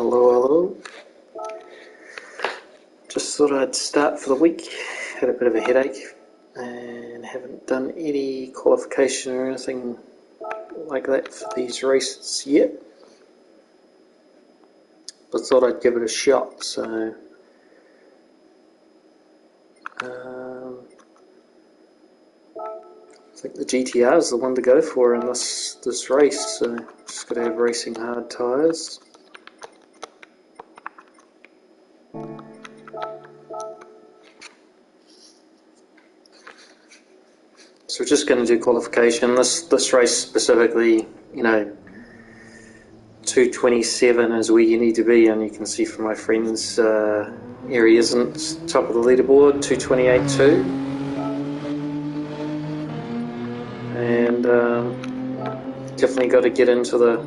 Hello, hello. Just thought I'd start for the week. Had a bit of a headache and haven't done any qualification or anything like that for these races yet. But thought I'd give it a shot, so I think the GTR is the one to go for in this race, so just got to have racing hard tyres. So we're just going to do qualification. This race specifically, 227 is where you need to be, and you can see from my friend's area isn't top of the leaderboard, 228.2. And definitely got to get into the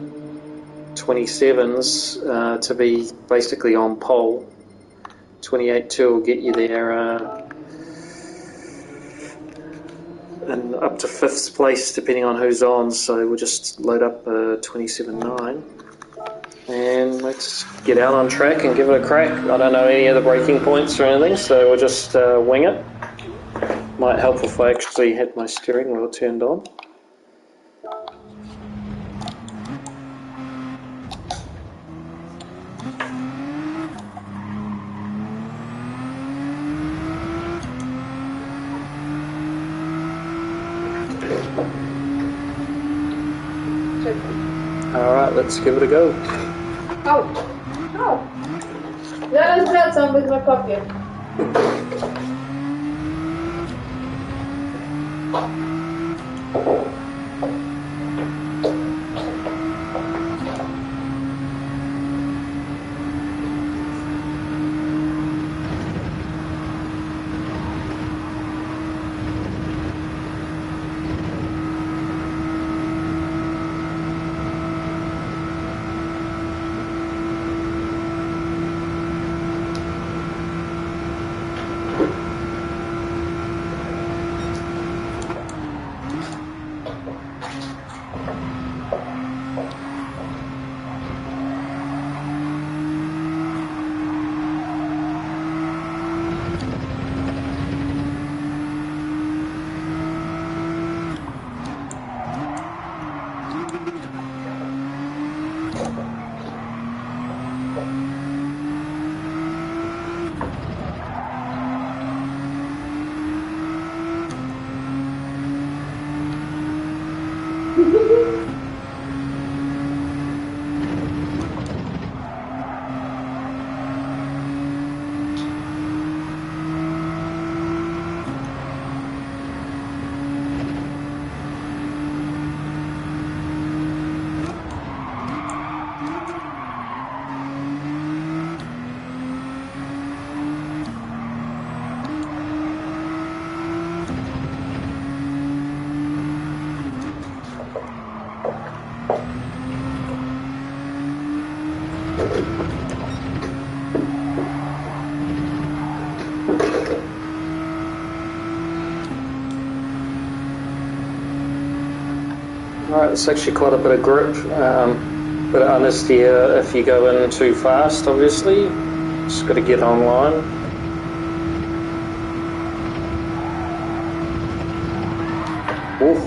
27s to be basically on pole. 28.2 will get you there and up to 5th place depending on who's on, so we'll just load up 27.9 and let's get out on track and give it a crack. I don't know any of the braking points or anything, so we'll just wing it. Might help if I actually had my steering wheel turned on. Alright, let's give it a go. Oh! Oh! That is that sound with my pocket. Alright, it's actually quite a bit of grip, bit of understeer if you go in too fast, obviously. Just got to get online. Ooh.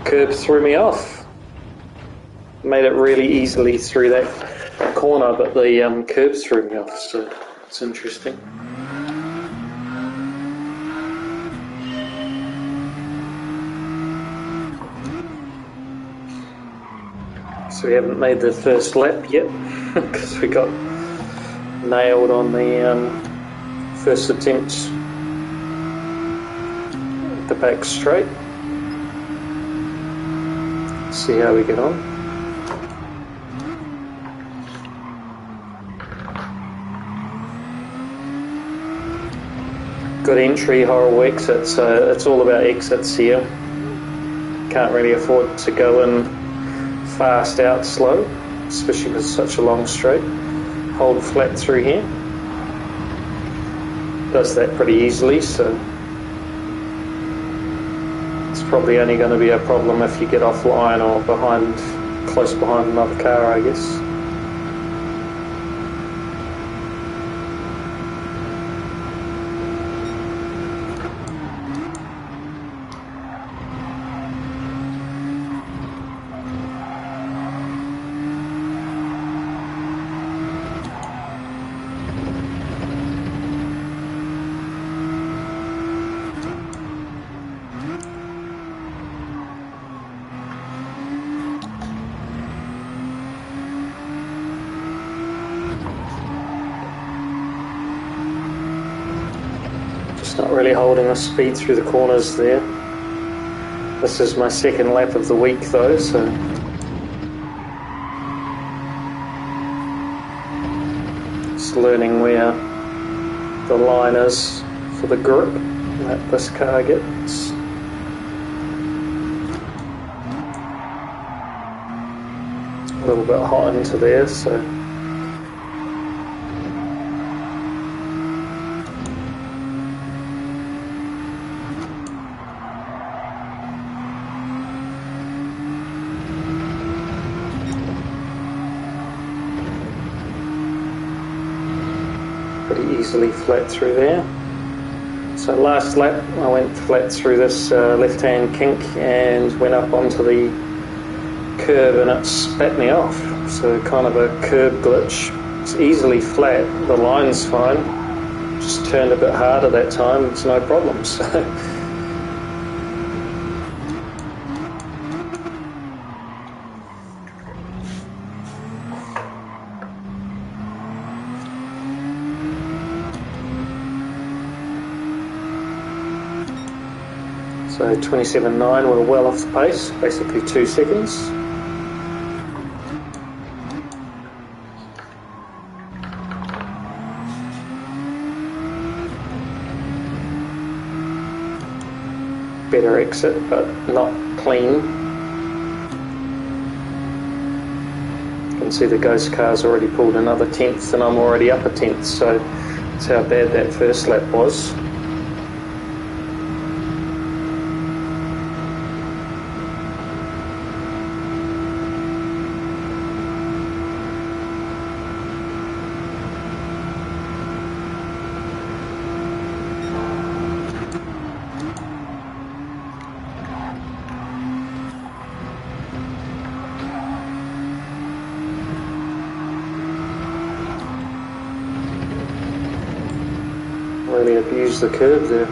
Curb threw me off. Made it really easily through that corner, but the curb threw me off, so it's interesting. So we haven't made the first lap yet because we got nailed on the first attempt at the back straight. See how we get on. Good entry, horrible exit, so it's all about exits here. Can't really afford to go in fast out slow, especially with such a long straight. Hold flat through here. Does that pretty easily, so it's probably only going to be a problem if you get offline or close behind another car, I guess. Not really holding the speed through the corners there. This is my second lap of the week though, so just learning where the line is for the grip that this car gets. A little bit hot into there, so pretty easily flat through there. So last lap I went flat through this left-hand kink and went up onto the curb and it spat me off. So kind of a curb glitch. It's easily flat, the line's fine. Just turned a bit harder that time, it's no problem. So 27.9, we're well off the pace, basically 2 seconds. Better exit, but not clean. You can see the ghost car's already pulled another 10th and I'm already up a 10th, so that's how bad that first lap was. Really abused the curb there.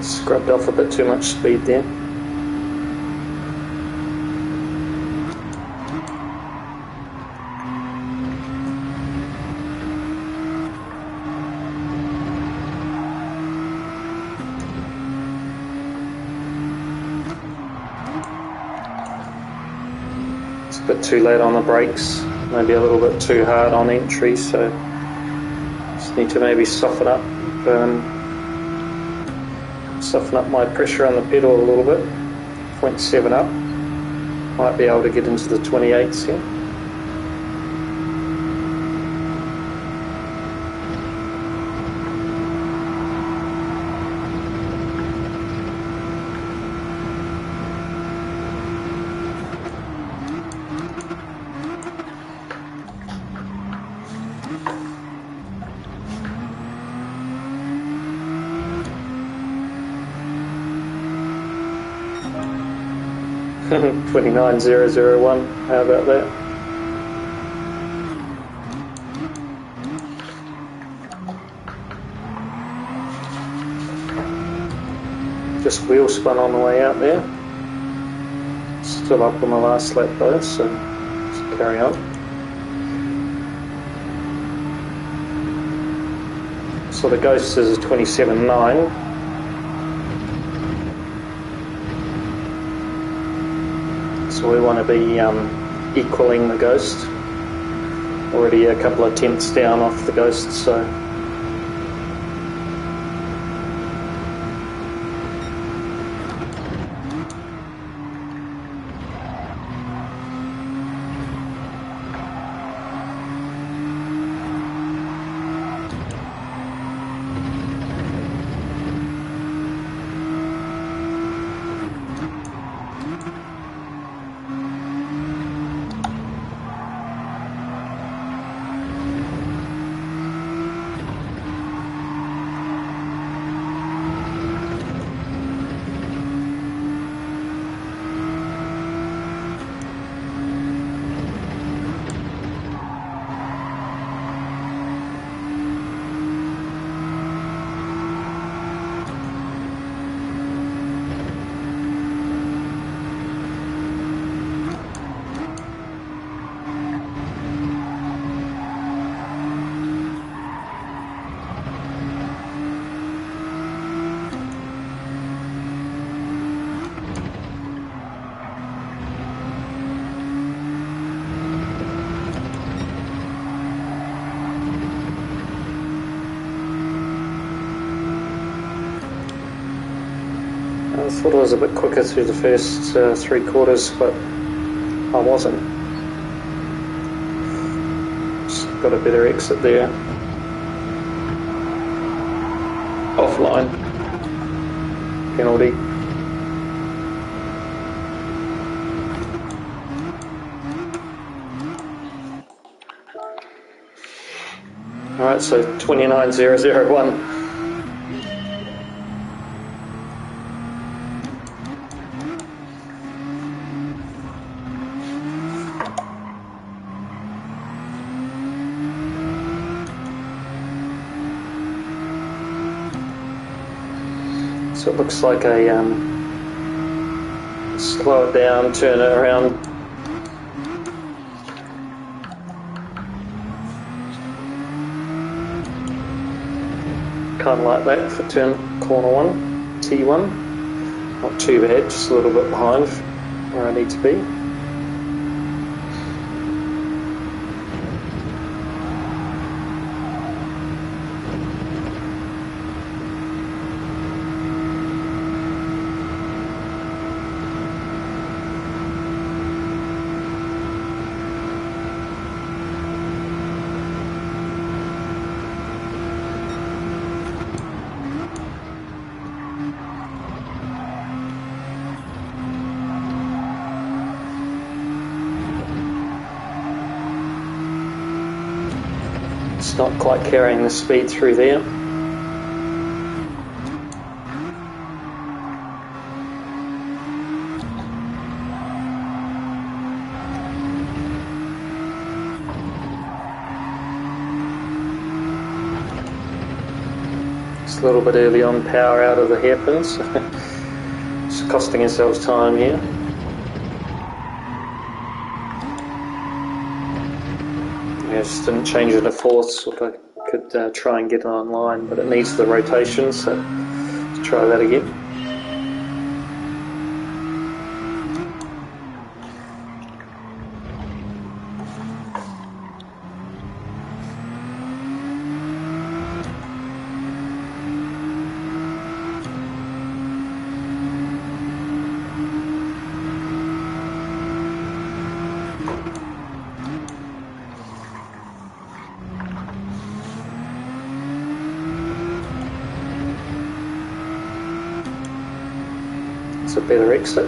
Scrubbed off a bit too much speed there. It's a bit too late on the brakes, maybe a little bit too hard on entry, so just need to maybe soften up my pressure on the pedal a little bit. 0.7 up, might be able to get into the 28s here. Mm-hmm. 29.001, how about that? Just wheel spun on the way out there. Still up on the last lap though, so let's carry on. So the Ghost is a 27.9. So we want to be equaling the Ghost. Already a couple of tenths down off the Ghost, so I thought I was a bit quicker through the first 3/4, but I wasn't. Just got a better exit there. Offline. Penalty. Alright, so 29.001. So it looks like a slow it down, turn it around. Kind of like that for turn corner 1, T1. Not too bad, just a little bit behind where I need to be. It's not quite carrying the speed through there. It's a little bit early on power out of the hairpins. Just costing ourselves time here. Yeah, just didn't change it to fourths. What I could try and get it online, but it needs the rotation, so let's try that again. It's a better exit.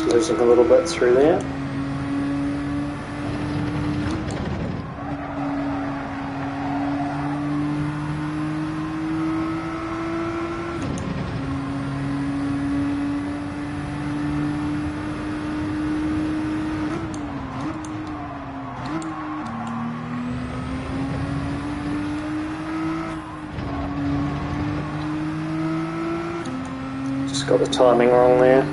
Losing a little bit through there. Just got the timing wrong there.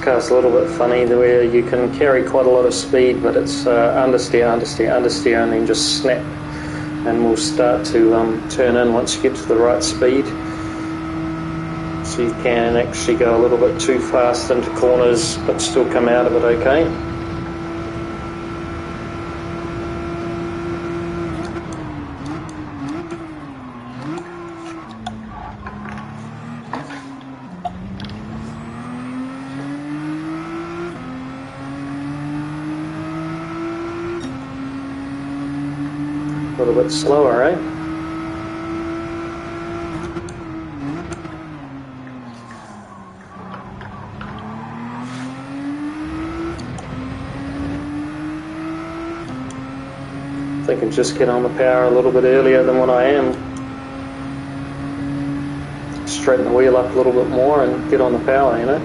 Car's a little bit funny the way you can carry quite a lot of speed, but it's understeer, understeer, understeer, and then just snap, and we'll start to turn in once you get to the right speed. So you can actually go a little bit too fast into corners but still come out of it okay. little bit slower, eh? I think I can just get on the power a little bit earlier than what I am. Straighten the wheel up a little bit more and get on the power, you know?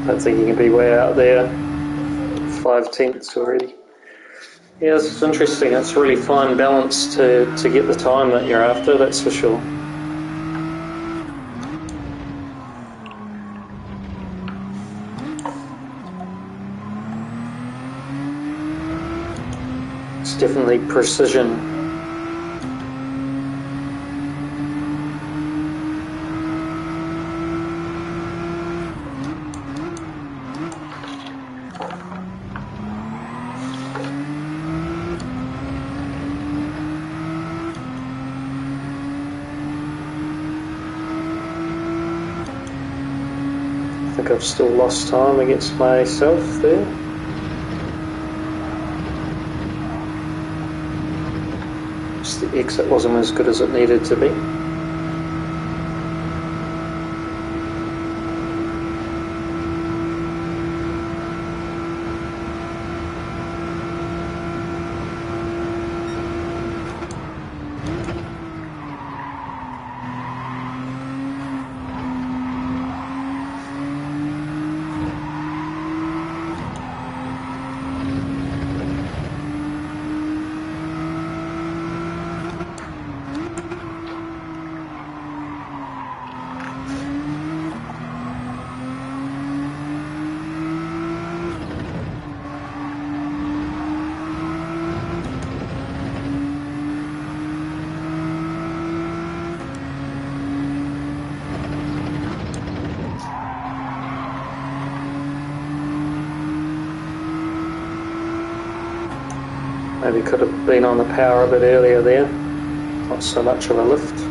I don't think you can be way out there. 5/10 already. Yeah, this is interesting. It's really fine balance to get the time that you're after, that's for sure. It's definitely precision. I think I've still lost time against myself there. Just the exit wasn't as good as it needed to be. Maybe could have been on the power a bit earlier there. Not so much of a lift.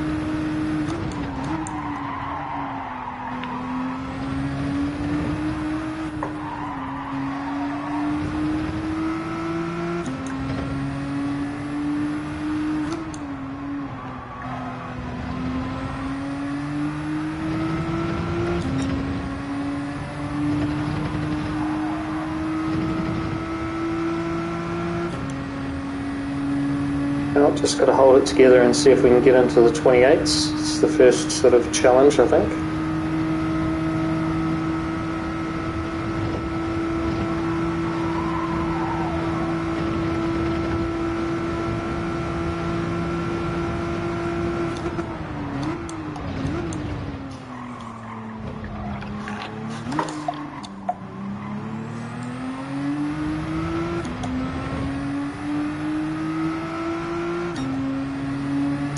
Well, just got to hold it together and see if we can get into the 28s. It's the first sort of challenge, I think.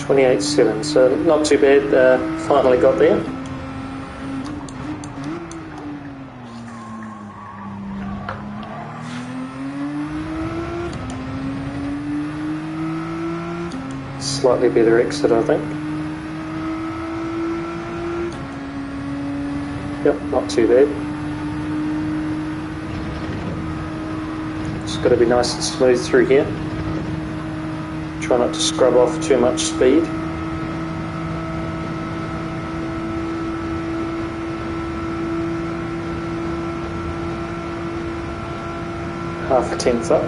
.28.7, so not too bad. Finally got there. Slightly better exit, I think. Yep, not too bad. Just got to be nice and smooth through here. Try not to scrub off too much speed. tenth up.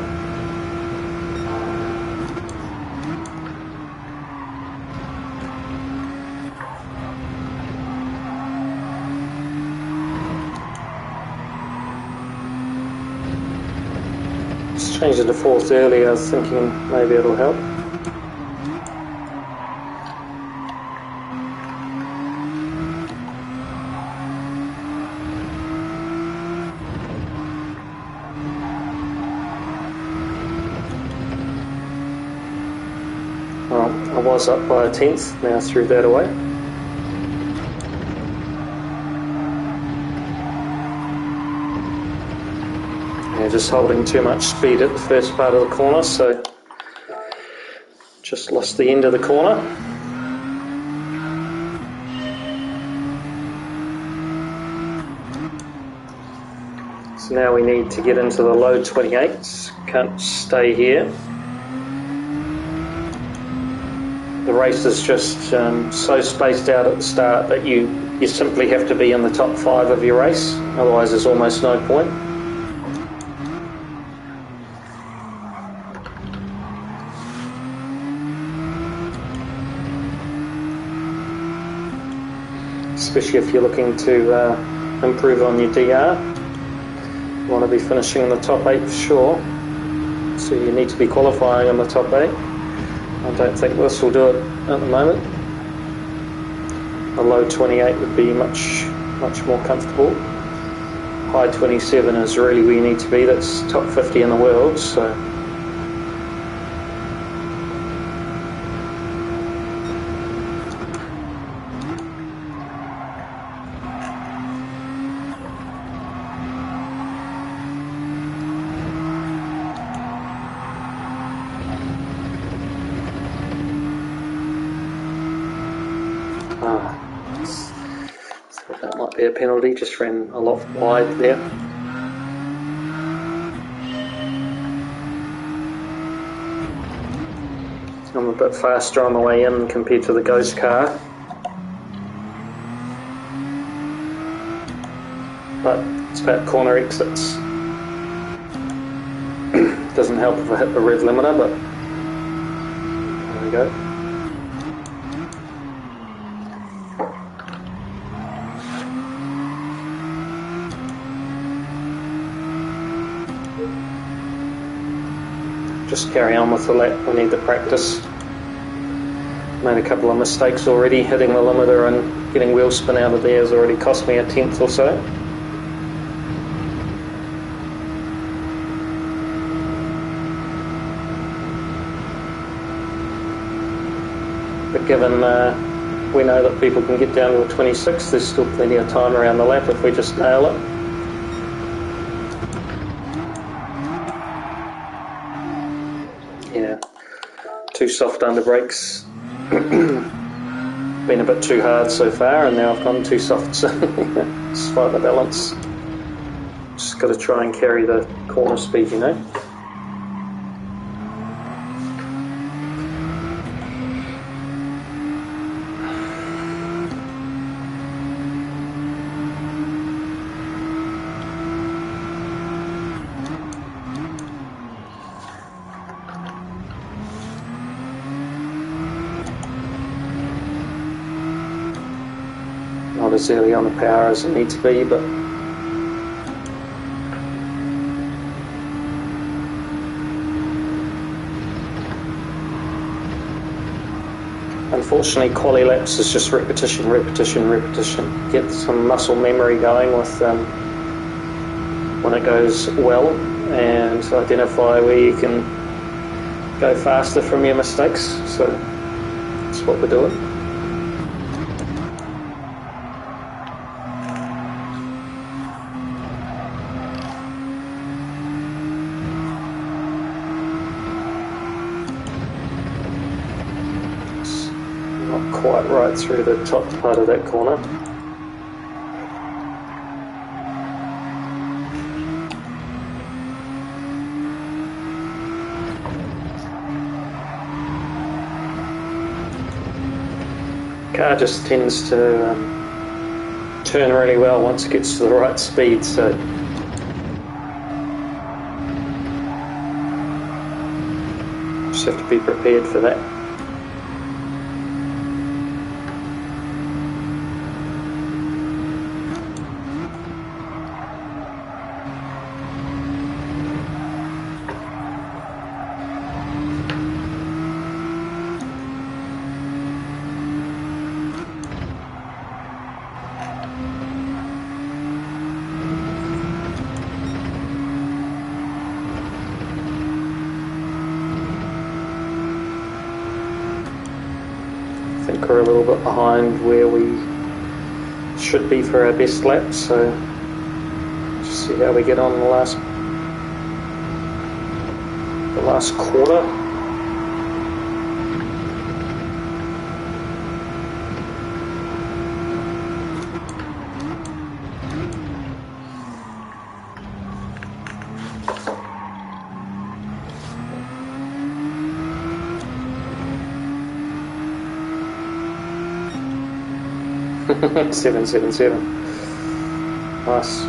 Just changed it to fourth early. I was thinking maybe it'll help. Well, I was up by a tenth, now threw that away. Yeah, just holding too much speed at the first part of the corner, so just lost the end of the corner. So now we need to get into the low 28s, can't stay here. The race is just so spaced out at the start that you simply have to be in the top 5 of your race, otherwise there's almost no point. Especially if you're looking to improve on your DR. You want to be finishing in the top 8 for sure, so you need to be qualifying in the top 8. I don't think this will do it at the moment. A low 28 would be much more comfortable. High 27 is really where you need to be. That's top 50 in the world. So that might be a penalty, just ran a lot wide there. I'm a bit faster on the way in compared to the ghost car, but it's about corner exits. Doesn't help if I hit the rev limiter, but there we go. Just carry on with the lap, we need the practice. Made a couple of mistakes already, hitting the limiter and getting wheel spin out of there has already cost me a tenth or so. But given we know that people can get down to a 26, there's still plenty of time around the lap if we just nail it. Yeah, too soft under brakes. Been a bit too hard so far, and now I've gone too soft, so just fight the balance. Just got to try and carry the corner speed, you know. Not as early on the power as it needs to be, but unfortunately quali laps is just repetition. Get some muscle memory going with when it goes well, and identify where you can go faster from your mistakes. So that's what we're doing. Quite right through the top part of that corner. Car just tends to turn really well once it gets to the right speed, so Just have to be prepared for that. I think we're a little bit behind where we should be for our best lap, so just see how we get on the last quarter. Seven, 7. Nice.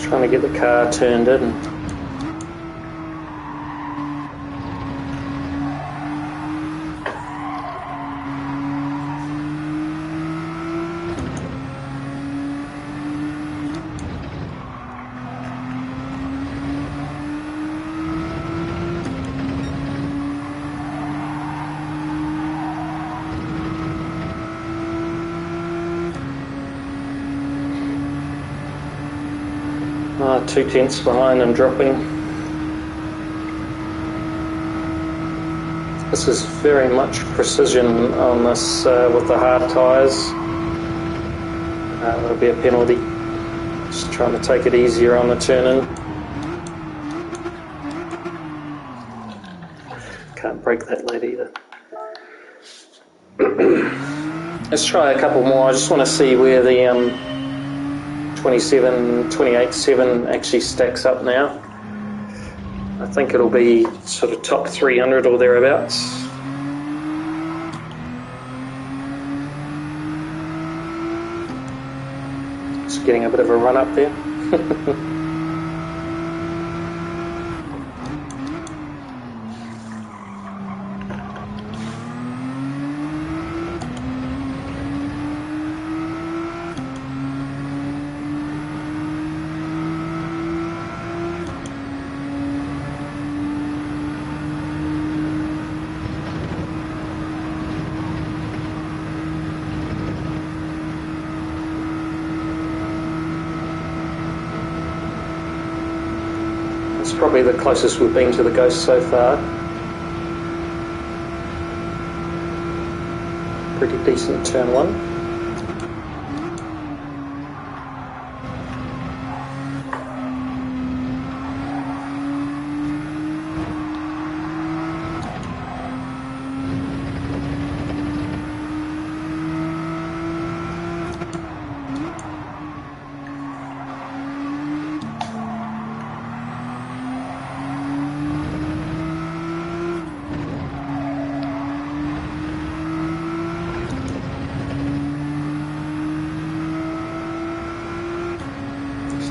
Trying to get the car turned in. Ah, 2/10 behind and dropping. This is very much precision on this with the hard tyres. That'll be a penalty. Just trying to take it easier on the turn-in. Can't break that late either. Let's try a couple more. I just want to see where the 28.7 actually stacks up now. I think it'll be sort of top 300 or thereabouts. Just getting a bit of a run up there. It's probably the closest we've been to the Ghost so far. Pretty decent turn one.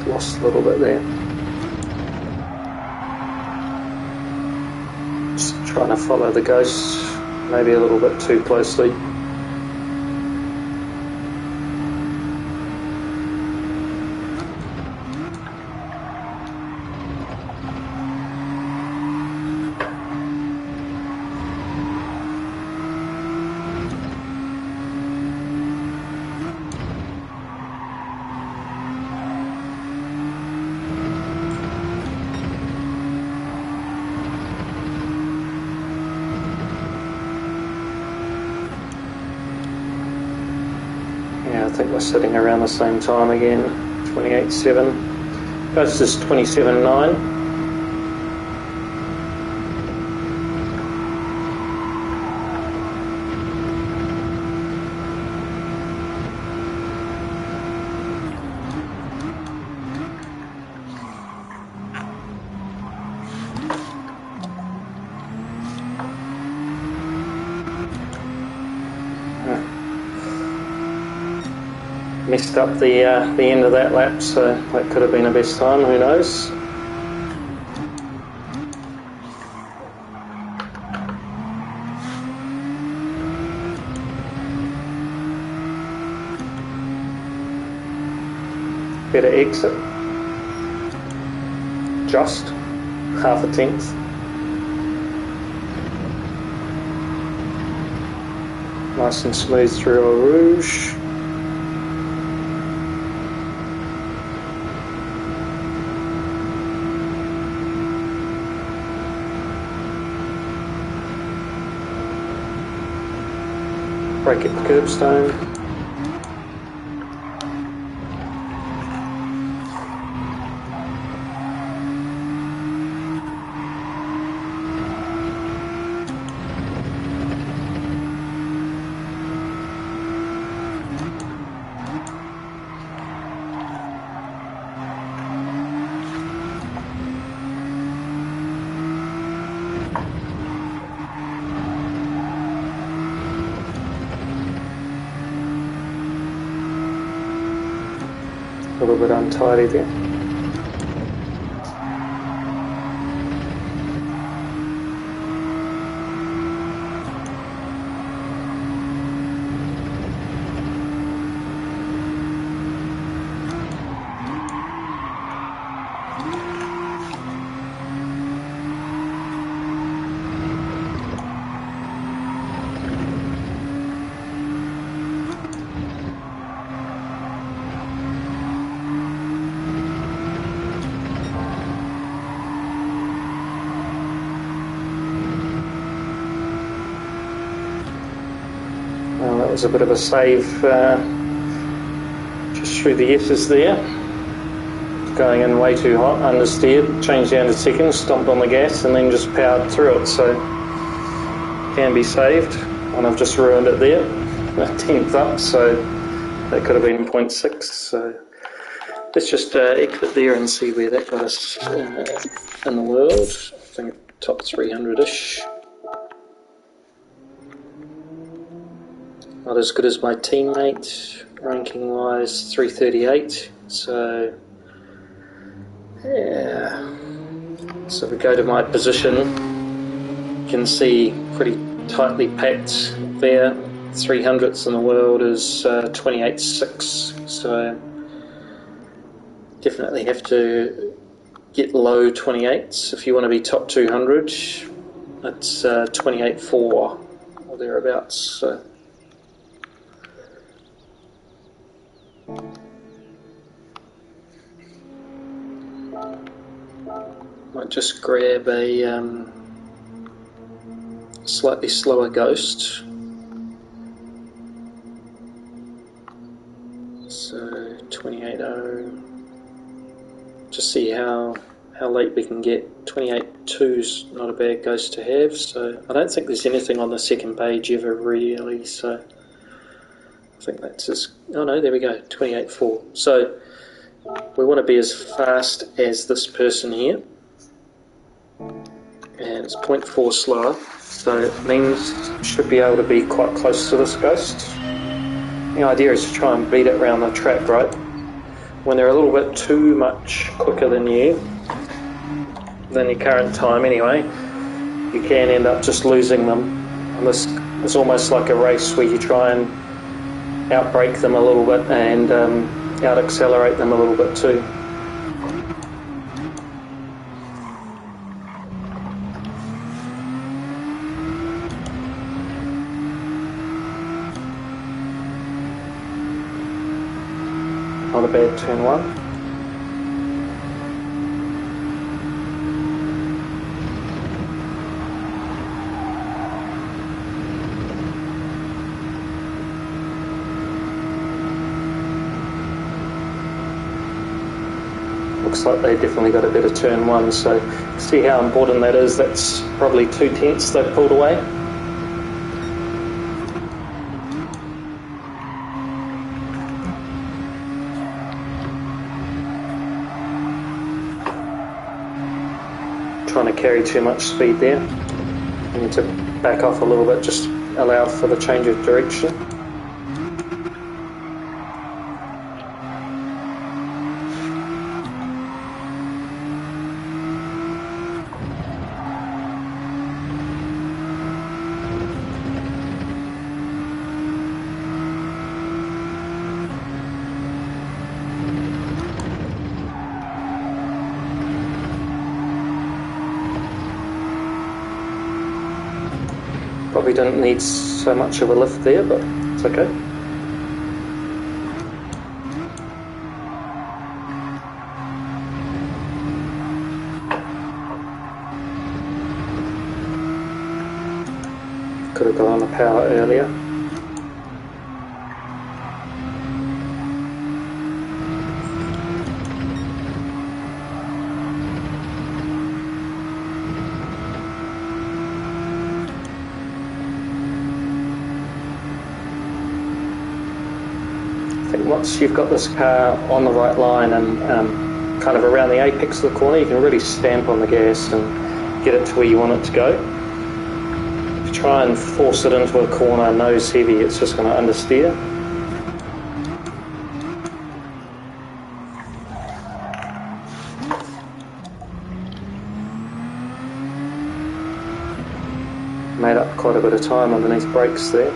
lost a little bit there. Just trying to follow the ghost, maybe a little bit too closely. Yeah, I think we're sitting around the same time again, 28.7. Ghost is 27.9. Messed up the end of that lap, so that could have been a best time, who knows. Better exit. Just half a tenth. Nice and smooth through Eau Rouge. Brake at the curbstone. A little bit untidy there. Well, that was a bit of a save just through the S's there. Going in way too hot, understeered, changed down to second, stomped on the gas and then just powered through it, so can be saved. And I've just ruined it there, a tenth up, so that could have been 0.6. So let's just exit there and see where that got us in the world. I think top 300-ish. Not as good as my teammate, ranking wise 338, so yeah. So if we go to my position, you can see pretty tightly packed there. 300ths in the world is 28.6, so definitely have to get low 28s if you want to be top 200. It's 28.4 or thereabouts. So. Might just grab a slightly slower ghost. So 28.0. Just see how late we can get. 28.2's not a bad ghost to have. So I don't think there's anything on the second page ever really. So I think that's just. Oh no, there we go. 28.4. So we want to be as fast as this person here. And it's 0.4 slower, so it means should be able to be quite close to this ghost. The idea is to try and beat it around the track, right? when they're a little bit too much quicker than your current time anyway, you can end up just losing them. And this is almost like a race where you try and outbrake them a little bit and out-accelerate them a little bit too. Not a bad turn one. Looks like they definitely got a better turn one, so see how important that is. That's probably 2/10 they've pulled away. Trying to carry too much speed there. You need to back off a little bit, just allow for the change of direction. Probably didn't need so much of a lift there, but it's okay. Could have gone on the power earlier. I think once you've got this car on the right line and kind of around the apex of the corner, you can really stamp on the gas and get it to where you want it to go. If you try and force it into a corner nose heavy, it's just going to understeer. Made up quite a bit of time underneath brakes there.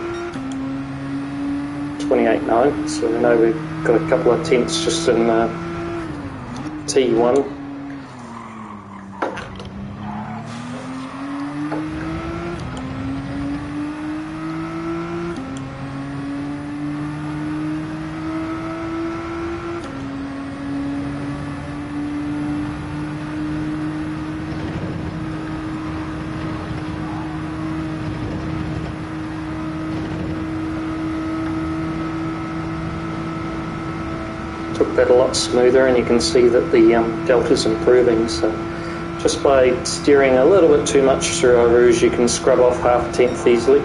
28.9, so we know we've got a couple of tenths just in T1. Took that a lot smoother, and you can see that the delta's improving, so just by steering a little bit too much through our rouge you can scrub off half a tenth easily.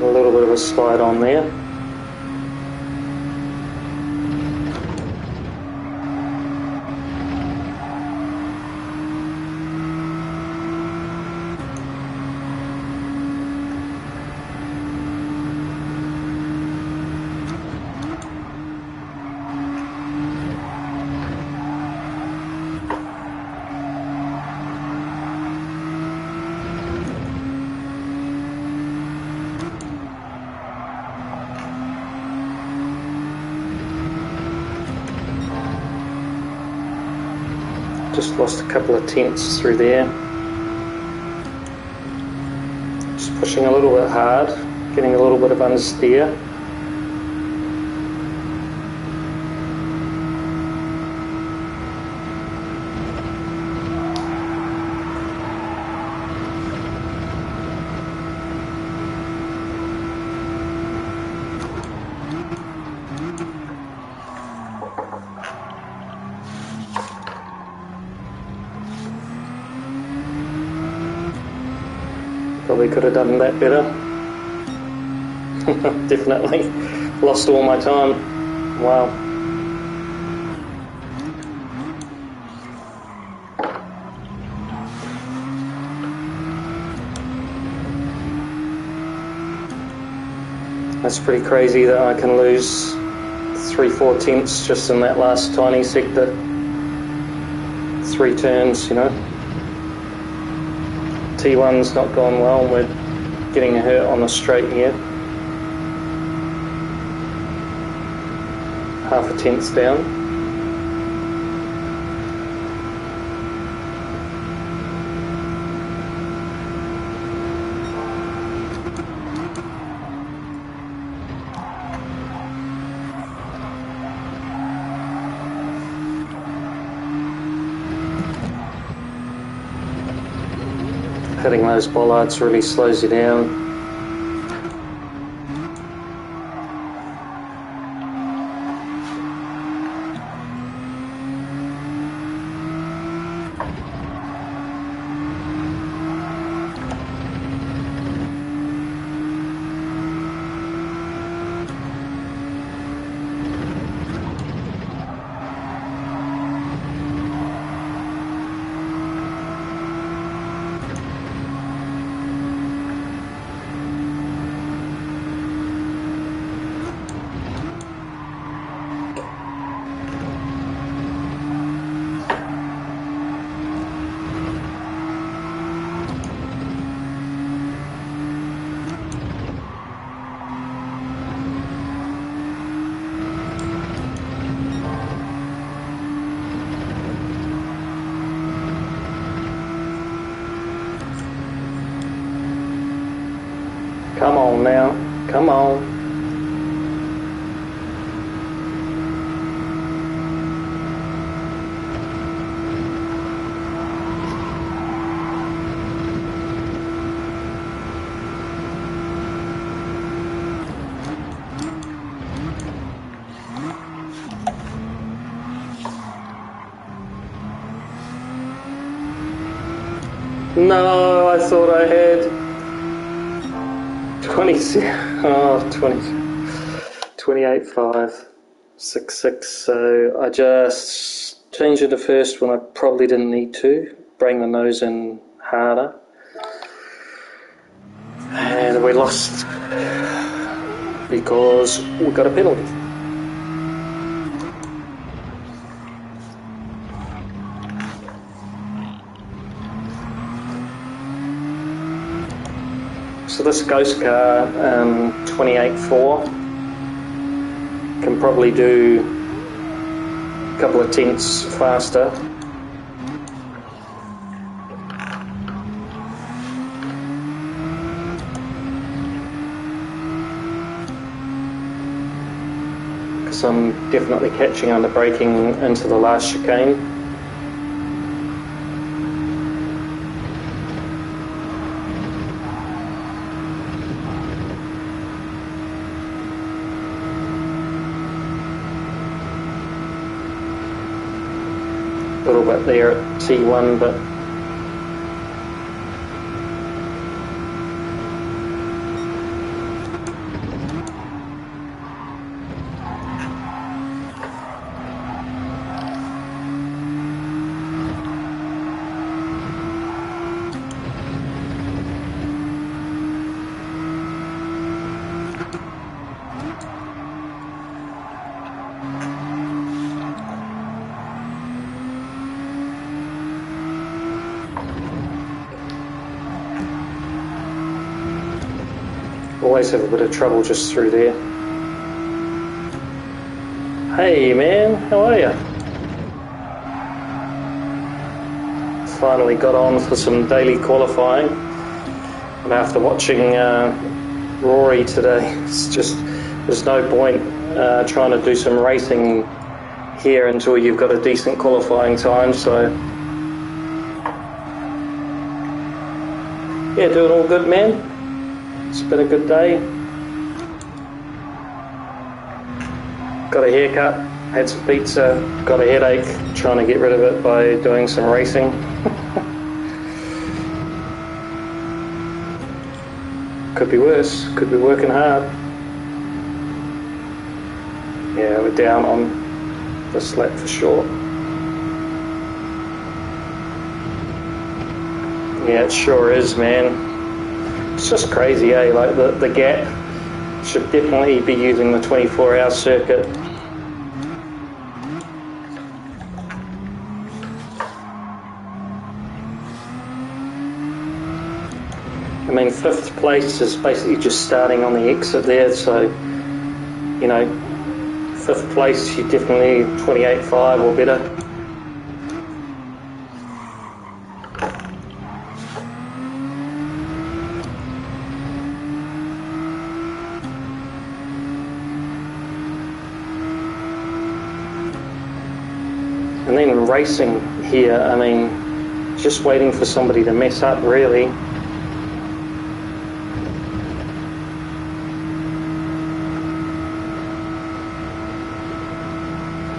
A little bit of a slide on there. Just lost a couple of tenths through there. Just pushing a little bit hard, getting a little bit of understeer. Probably could have done that better. Definitely lost all my time. Wow. That's pretty crazy that I can lose 3-4 tenths just in that last tiny sector. 3 turns, you know. T1's not gone well, we're getting hurt on the straight here. Half a tenth down. Hitting those bollards really slows you down. Come on now, come on. No, I thought I had 28.566, so I just changed it to first when I probably didn't need to, bring the nose in harder, and we lost because we got a penalty. So this ghost car, 28.4, can probably do a couple of tenths faster. Because I'm definitely catching under braking into the last chicane. A little bit there at T1, but always have a bit of trouble just through there. Hey man, how are you? Finally got on for some daily qualifying, and after watching Rory today, it's just, there's no point trying to do some racing here until you've got a decent qualifying time, so yeah, doing all good, man. It's been a good day. Got a haircut, had some pizza, got a headache, trying to get rid of it by doing some racing. Could be worse. Could be working hard. Yeah, we're down on this lap for sure. Yeah, it sure is, man. It's just crazy, eh? Like the gap should definitely be using the 24-hour circuit. I mean, 5th place is basically just starting on the exit there, so, you know, 5th place, you definitely 28.5 or better. And then racing here, I mean, just waiting for somebody to mess up, really.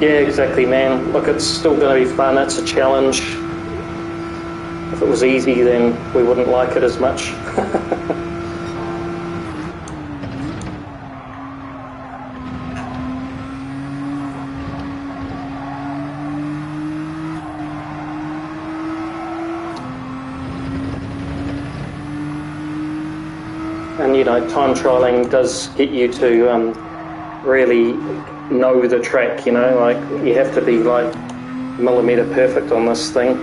Yeah, exactly, man. Look, it's still going to be fun. It's a challenge. If it was easy, then we wouldn't like it as much. And, you know, time trialing does get you to really know the track, you know, like you have to be like millimetre perfect on this thing.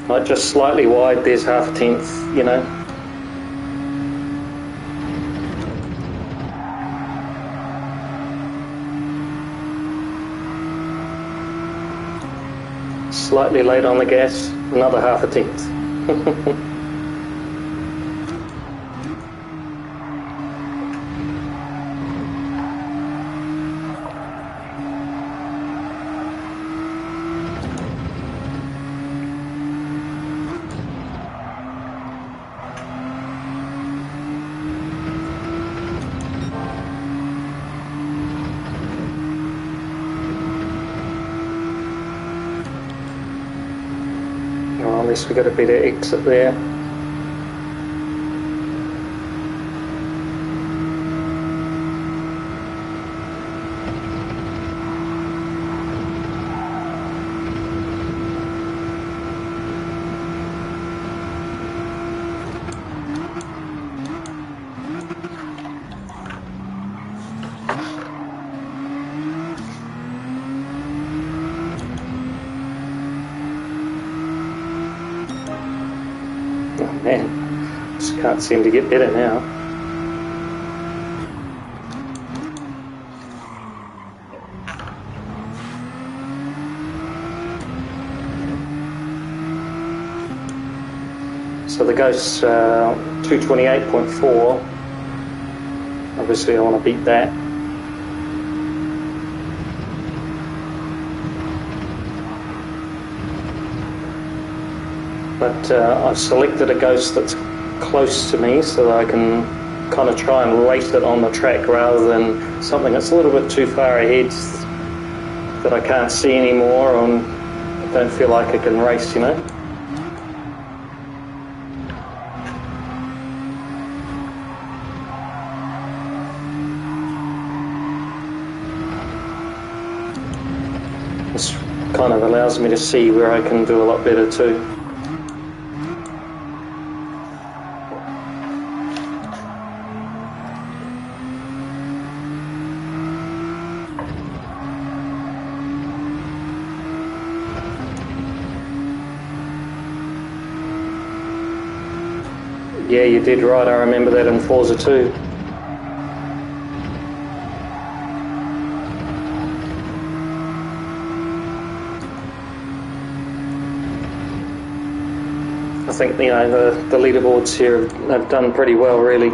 Like just slightly wide, there's half a tenth, you know. Slightly late on the gas, another half a tenth. Unless we got a better exit there. Oh man, just can't seem to get better now. So the Ghost's 228.4. Obviously I want to beat that. But I've selected a Ghost that's close to me so that I can kind of try and race it on the track rather than something that's a little bit too far ahead that I can't see anymore and I don't feel like I can race, you know. This kind of allows me to see where I can do a lot better too. Yeah, you did right, I remember that in Forza 2. I think, you know, the leaderboards here have done pretty well, really.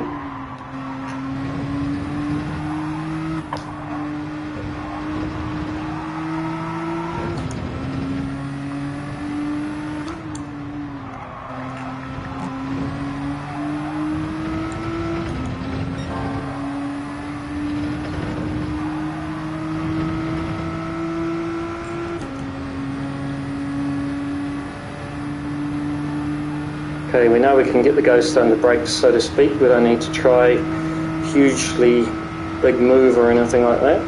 Okay, we know we can get the ghost under brakes, so to speak. We don't need to try hugely big move or anything like that.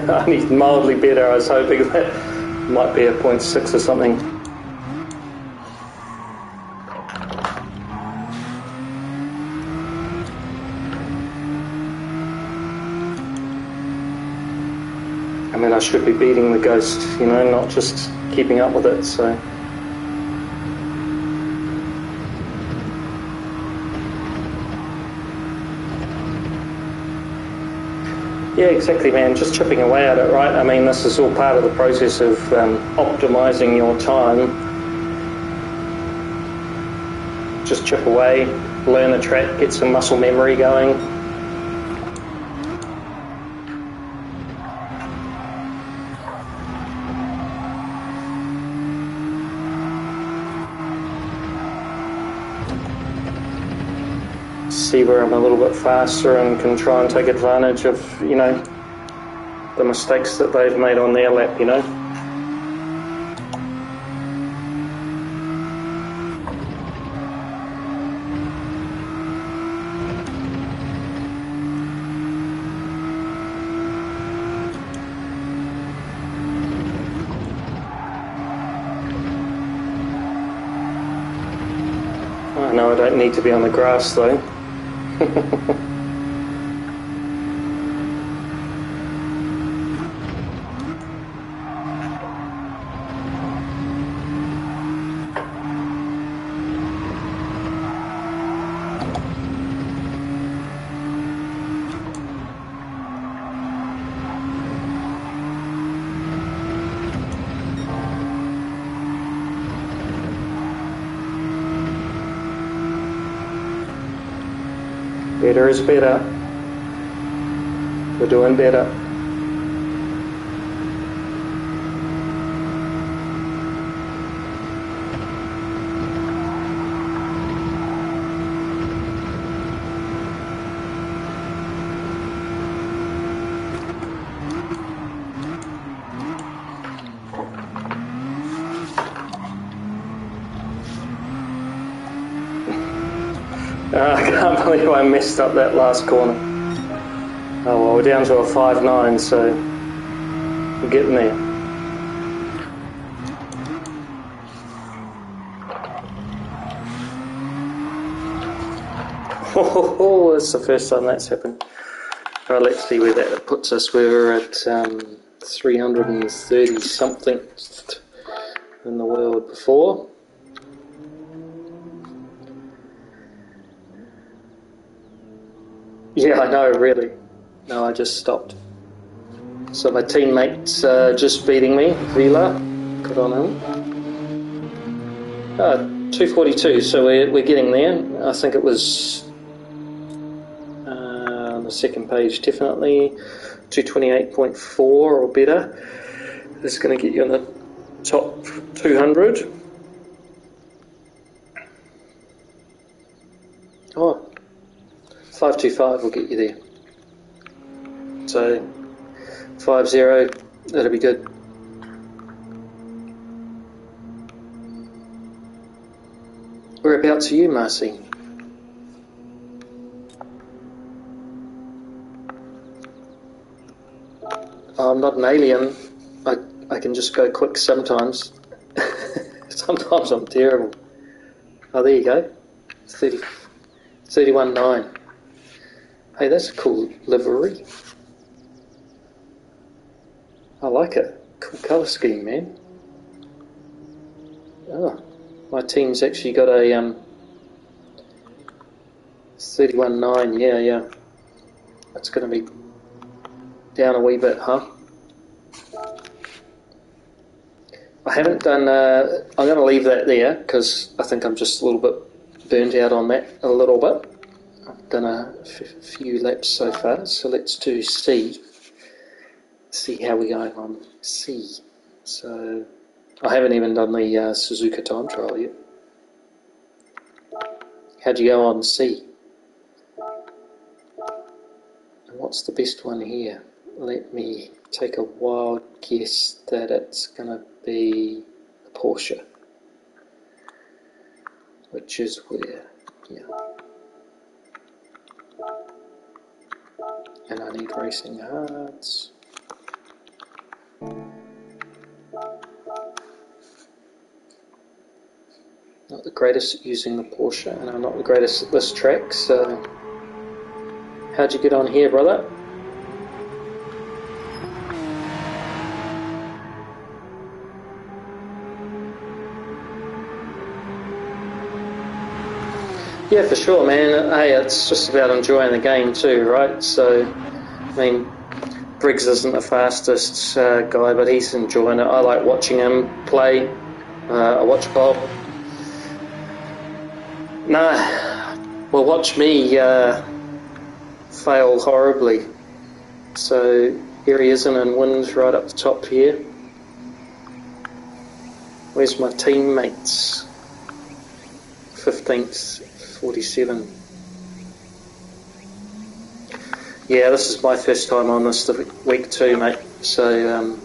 Only mildly better. I was hoping that might be a 0.6 or something. I mean, I should be beating the ghost, you know, not just keeping up with it, so... Yeah, exactly, man. Just chipping away at it, right? I mean, this is all part of the process of optimizing your time. Just chip away, learn the track, get some muscle memory going. See where I'm a little bit faster and can try and take advantage of, you know, the mistakes that they've made on their lap, you know. I know I don't need to be on the grass though. Better is better. We're doing better. I can't believe I messed up that last corner. Oh well, we're down to a 5.9, so we're getting there. Oh, that's the first time that's happened. Right, let's see where that puts us. We were at 330 something in the world before. Yeah, I know, really. No, I just stopped. So my teammate's just beating me, Vila. Good on him. 242, so we're getting there. I think it was on the second page, definitely 228.4 or better. This is going to get you in the top 200. Oh, 525 will get you there. So 50, that'll be good. Whereabouts are you, Marcy? I'm not an alien. I can just go quick sometimes. Sometimes I'm terrible. Oh, there you go. 31.9. Hey, that's a cool livery. I like it. Cool colour scheme, man. Oh, my team's actually got a 31.9. Yeah. That's going to be down a wee bit, huh? I haven't done... I'm going to leave that there because I think I'm just a little bit burnt out on that a little bit. I've done a few laps so far, so let's do C. see how we're going on C. So I haven't even done the Suzuka time trial yet. How'd you go on C? And what's the best one here? Let me take a wild guess that it's going to be a Porsche. Which is where? Yeah. And I need racing hearts. Not the greatest at using the Porsche, and I'm not the greatest at this track, so how'd you get on here, brother? Yeah, for sure, man. Hey, it's just about enjoying the game too, right? So, I mean, Briggs isn't the fastest guy, but he's enjoying it. I like watching him play. I watch Bob. Nah, well, watch me fail horribly. So here he is and wins right up the top here. Where's my teammates? 15th, 47. Yeah, this is my first time on this week too, mate. So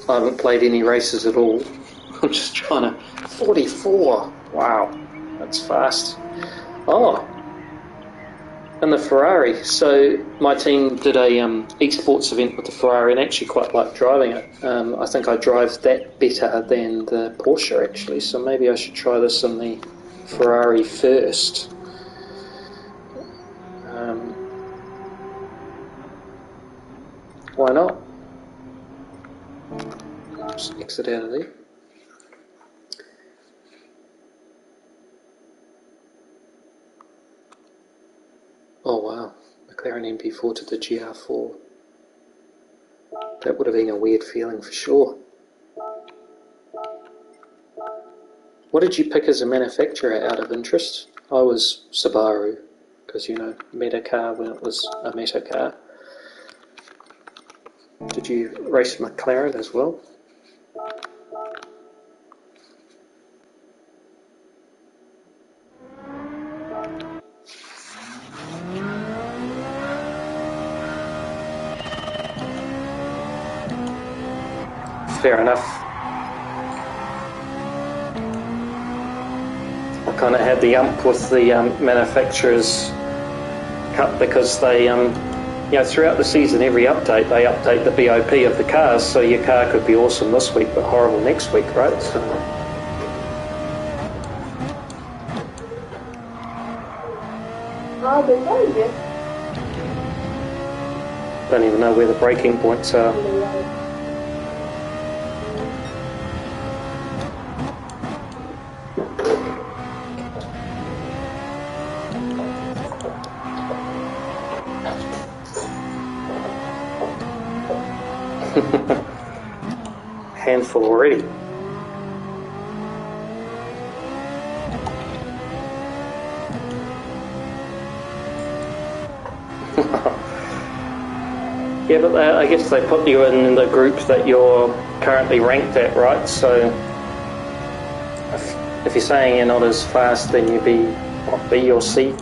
I haven't played any races at all. I'm just trying to... 44! Wow, that's fast. Oh, and the Ferrari. So my team did a esports event with the Ferrari and actually quite like driving it. I think I drive that better than the Porsche actually, so maybe I should try this on the Ferrari first. Why not? Just exit out of there. Oh wow, McLaren MP4 to the GR4. That would have been a weird feeling for sure. What did you pick as a manufacturer out of interest? I was Subaru, because you know, Meta car when it was a Meta car. Did you race McLaren as well? Fair enough. I kind of had the ump with the manufacturers cut because they, you know, throughout the season, every update, they update the BOP of the cars, so your car could be awesome this week but horrible next week, right? So, don't even know where the braking points are. Handful already. Yeah, but I guess they put you in the group that you're currently ranked at, right? So if you're saying you're not as fast, then you'd be what, B or C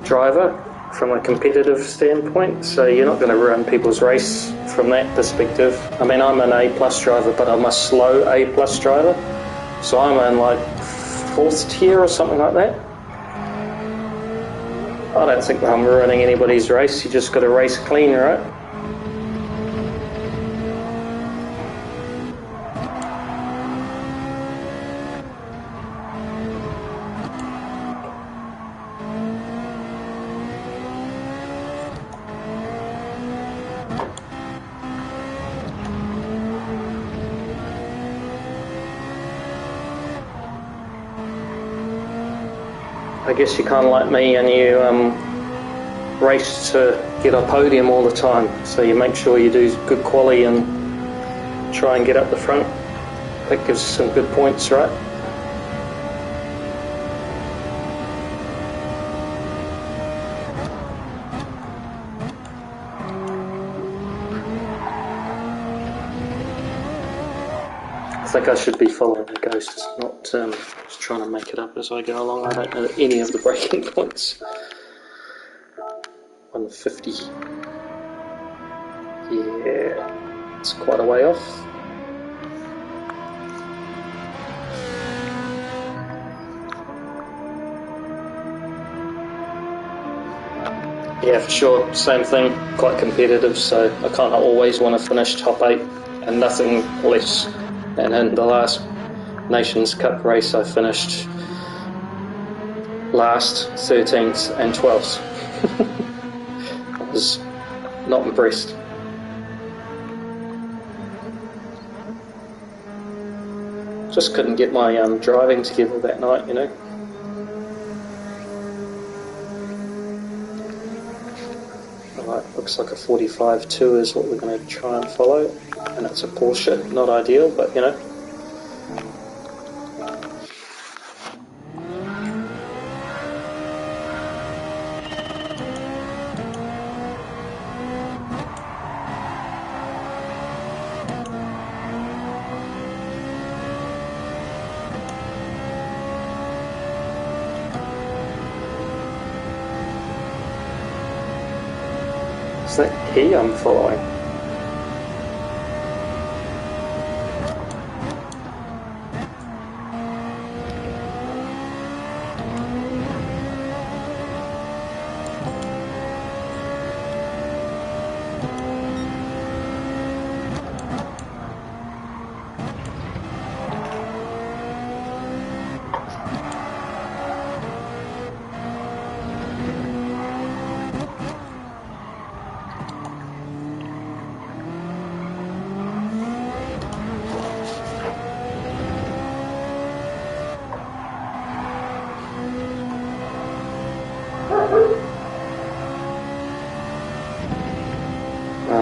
driver from a competitive standpoint. So you're not going to ruin people's race from that perspective. I mean, I'm an A+ driver, but I'm a slow A+ driver. So I'm in like 4th tier or something like that. I don't think I'm ruining anybody's race. You just got to race clean, right? I guess you're kind of like me and you race to get a podium all the time. So you make sure you do good quali and try and get up the front. That gives some good points, right? think I should be following the ghosts, not just trying to make it up as I go along. I don't know any of the breaking points. 150. Yeah, it's quite a way off. Yeah, for sure, same thing, quite competitive, so I kind of always want to finish top 8 and nothing less. And in the last Nations Cup race I finished last, 13th and 12th. I was not impressed. Just couldn't get my driving together that night, you know. Alright, looks like a 45-2 is what we're going to try and follow, and it's a Porsche, not ideal, but you know. Is that he I'm following?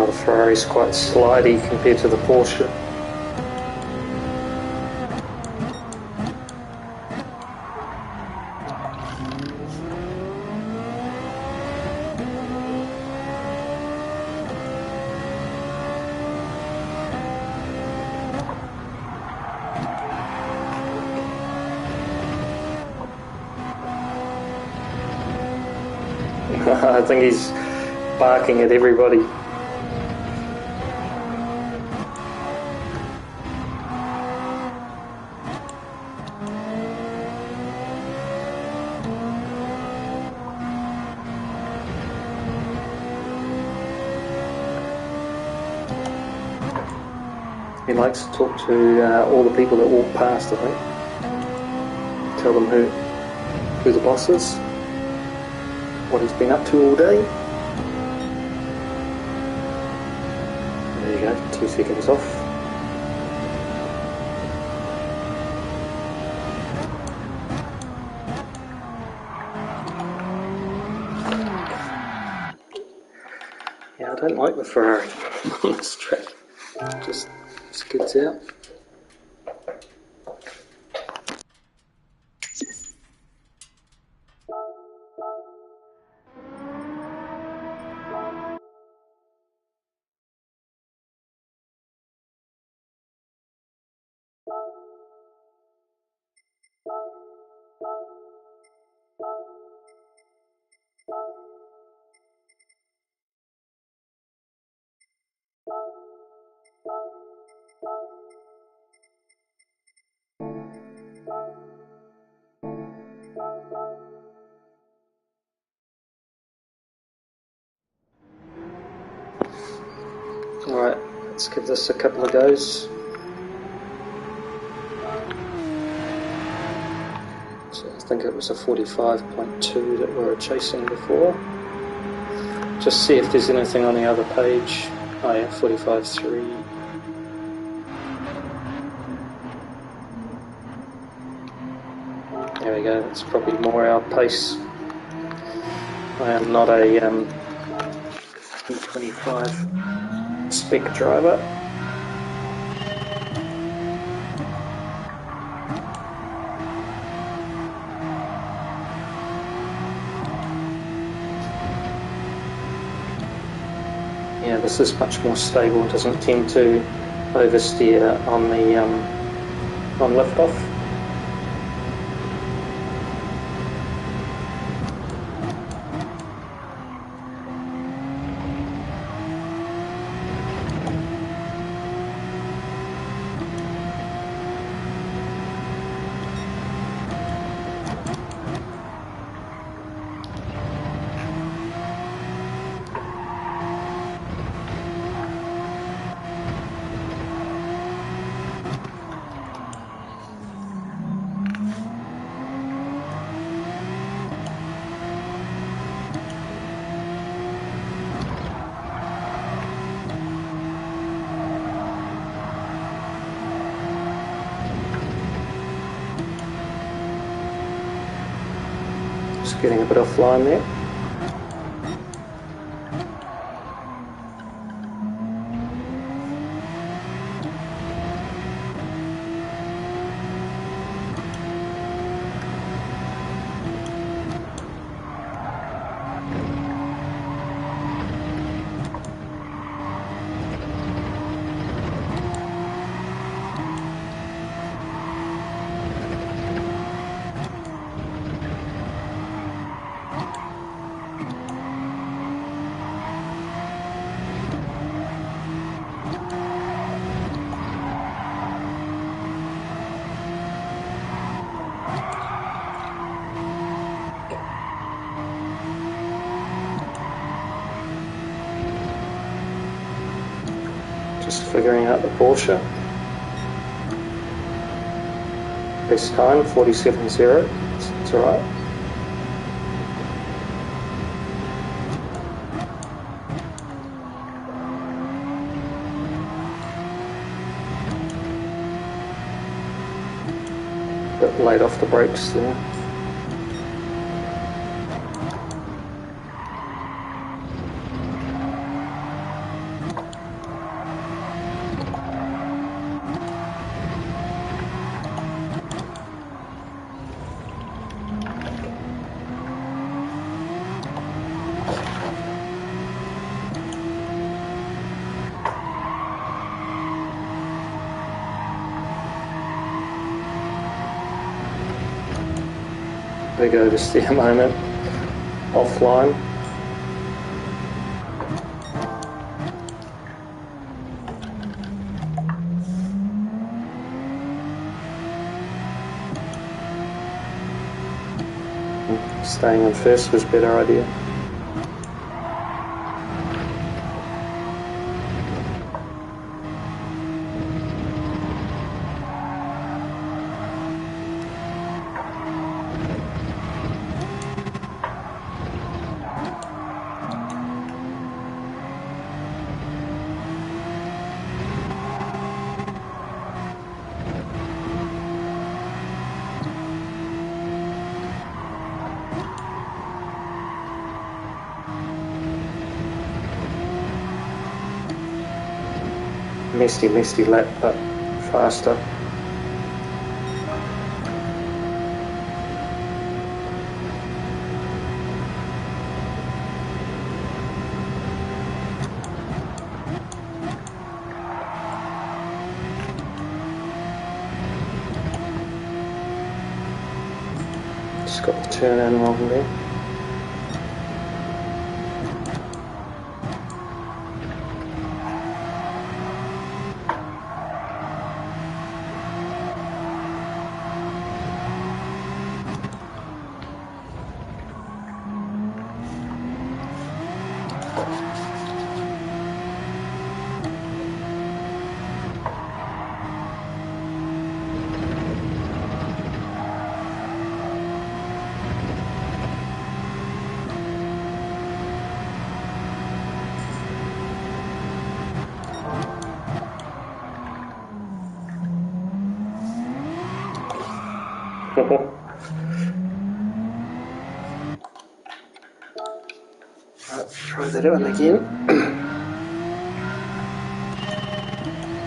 The Ferrari's quite slidey compared to the Porsche. I think he's barking at everybody. He likes to talk to all the people that walk past, I think. Tell them who the boss is, what he's been up to all day. There you go, 2 seconds off. Yeah, I don't like the Ferrari on this track. Just skids out. Alright, let's give this a couple of goes. So I think it was a 45.2 that we were chasing before. Just see if there's anything on the other page. Oh yeah, 45.3. There we go, that's probably more our pace. I am not a T25 spec driver. Yeah, this is much more stable, it doesn't tend to oversteer on the on liftoff. Just getting a bit offline there. Just figuring out the Porsche. Best time 47.0. It's alright. Bit late off the brakes there. There we go, just the moment offline. Staying in first was a better idea. Misty lap, but faster. Just got the turn in wrong there. Try that on again.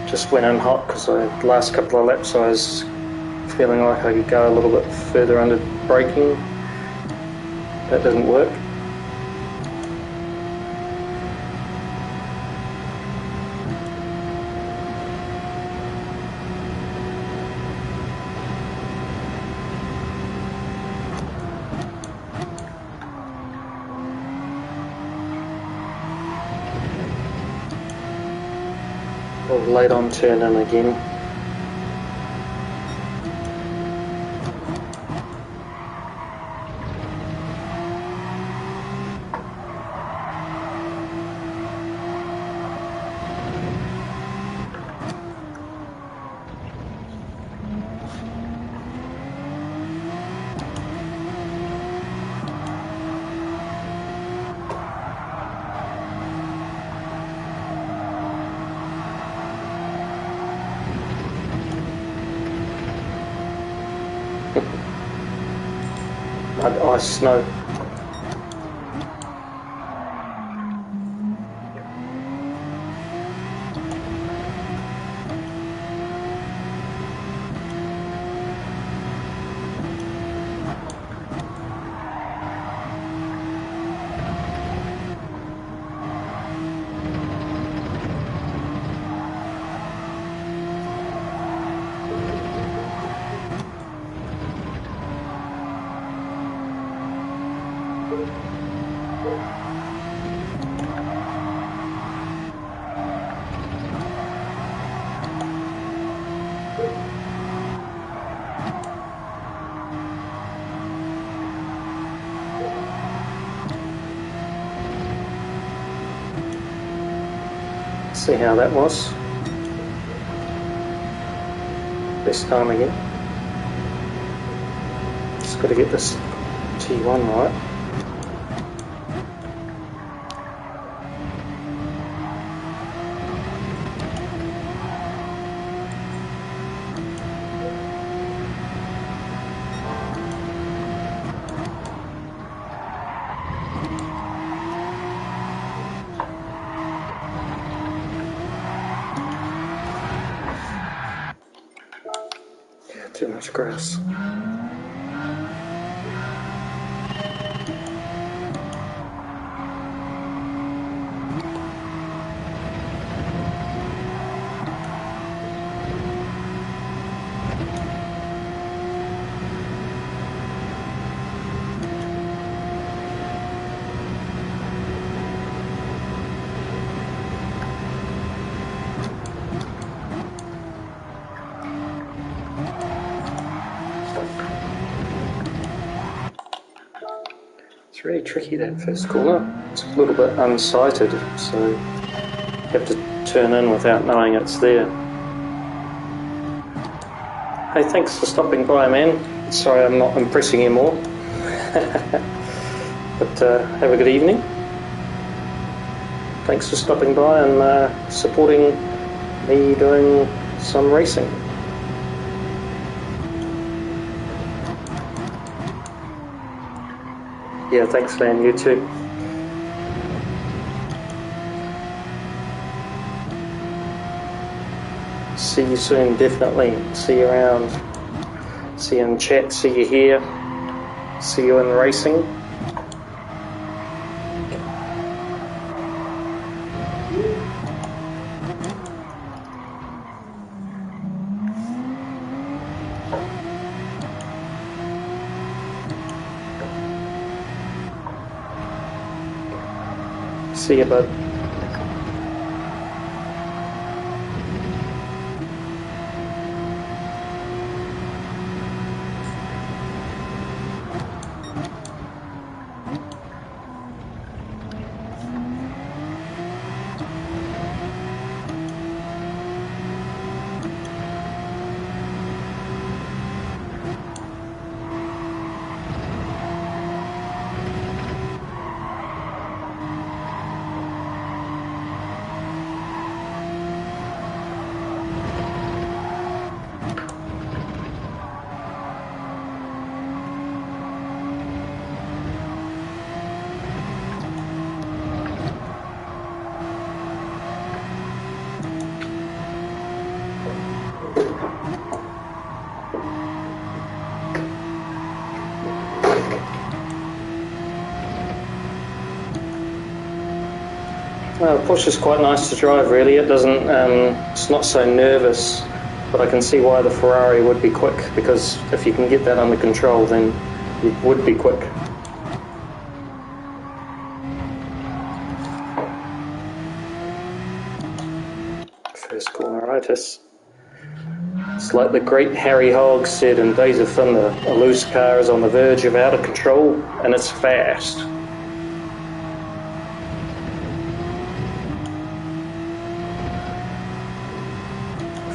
Just went in hot because the last couple of laps I was feeling like I could go a little bit further under braking. That didn't work. Oh, late on turn in again. Ice, snow. See how that was. This time again. Just got to get this T1 right. Too much grass. It's really tricky, that first corner. It's a little bit unsighted, so you have to turn in without knowing it's there. Hey, thanks for stopping by, man. Sorry I'm not impressing you more. But have a good evening. Thanks for stopping by and supporting me doing some racing. Yeah, thanks, man. You too. See you soon, definitely. See you around. See you in chat. See you here. See you in racing. See you, bud. Porsche is quite nice to drive, really. It doesn't, it's not so nervous, but I can see why the Ferrari would be quick, because if you can get that under control, then it would be quick. first corneritis. It's like the great Harry Hogg said in Days of Thunder, a loose car is on the verge of out of control, and it's fast.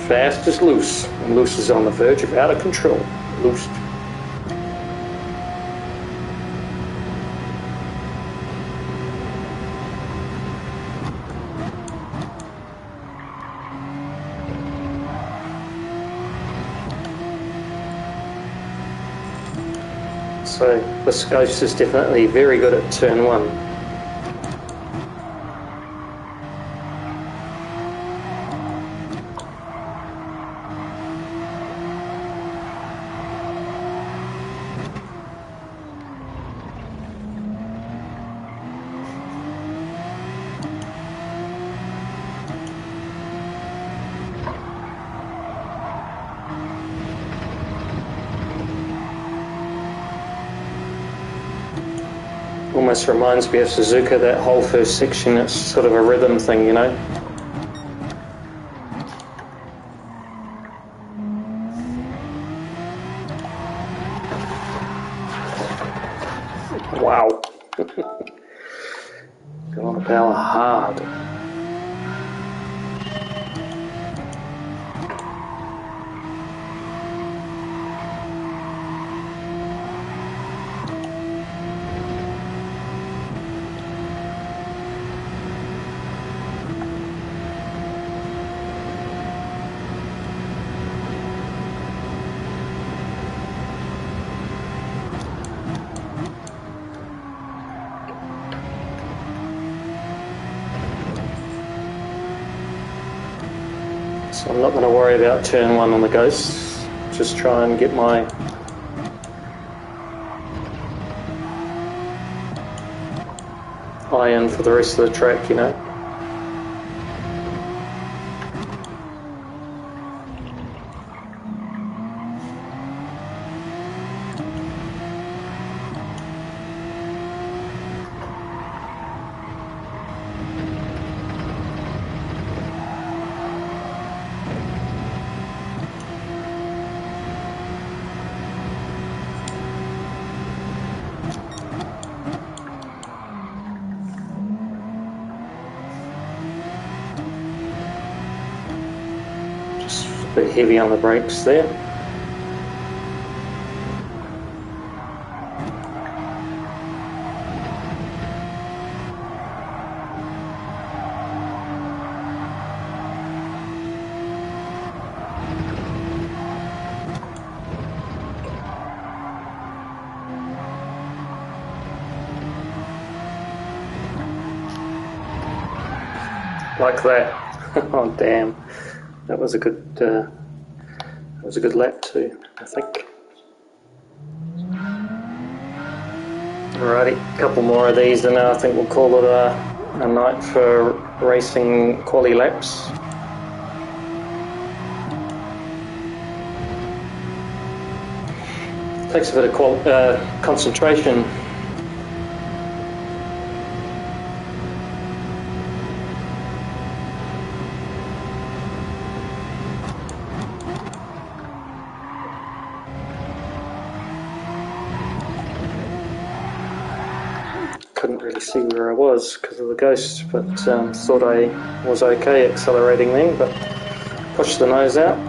Fast is loose, and loose is on the verge of out of control. Loosed. So this Ghost is definitely very good at turn 1. Almost reminds me of Suzuka, that whole first section. It's sort of a rhythm thing, you know. Wow. Got on the power hard. So I'm not going to worry about turn 1 on the Ghost, just try and get my eye in for the rest of the track, you know. A bit heavy on the brakes there. Like that. Oh damn. That was a good lap too, I think. Alrighty, a couple more of these and I think we'll call it a night for racing quali laps. Takes a bit of concentration. Couldn't really see where I was because of the Ghost, but thought I was okay accelerating then, but pushed the nose out.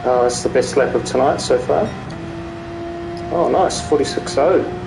Oh, that's the best lap of tonight so far. Oh, nice, 46.0.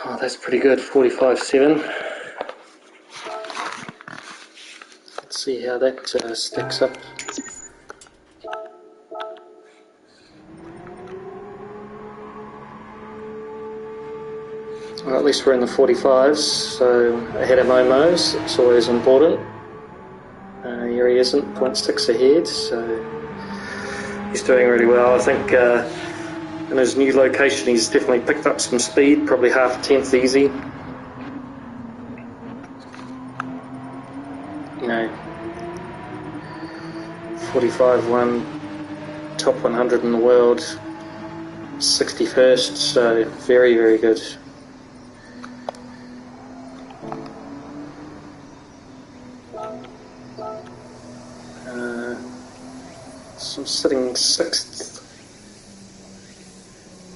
Oh, that's pretty good, 45.7. Let's see how that stacks up. Well, at least we're in the 45s, so ahead of Momo's. It's always important. Here he isn't, 0.6 ahead, so he's doing really well. I think in his new location he's definitely picked up some speed, probably half a tenth easy. You know, 45.1, top 100 in the world, 61st, so very, very good. So I'm sitting 6th.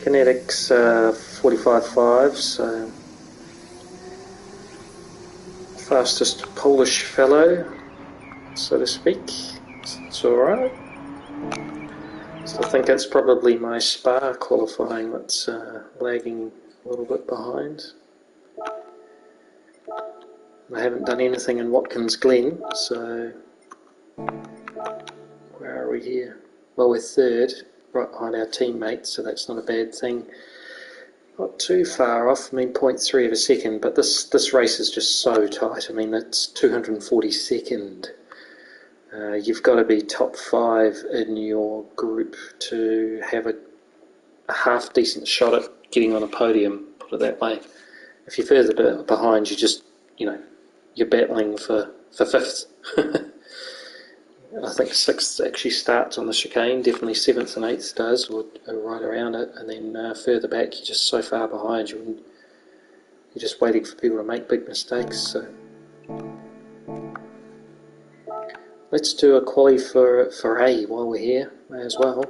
Kinetics 45.5, so fastest Polish fellow, so to speak. It's alright. So I think that's probably my Spa qualifying that's lagging a little bit behind. I haven't done anything in Watkins Glen, so where are we here? Well, we're 3rd, right behind our teammates, so that's not a bad thing. Not too far off, I mean 0.3 of a second, but this race is just so tight. I mean, that's 242nd. You've got to be top 5 in your group to have a half decent shot at getting on a podium, put it that way. If you're further behind, you're battling for 5th. I think 6th actually starts on the chicane, definitely 7th and 8th does, or right around it, and then further back you're just so far behind, you're just waiting for people to make big mistakes. So let's do a quali for A while we're here, may as well.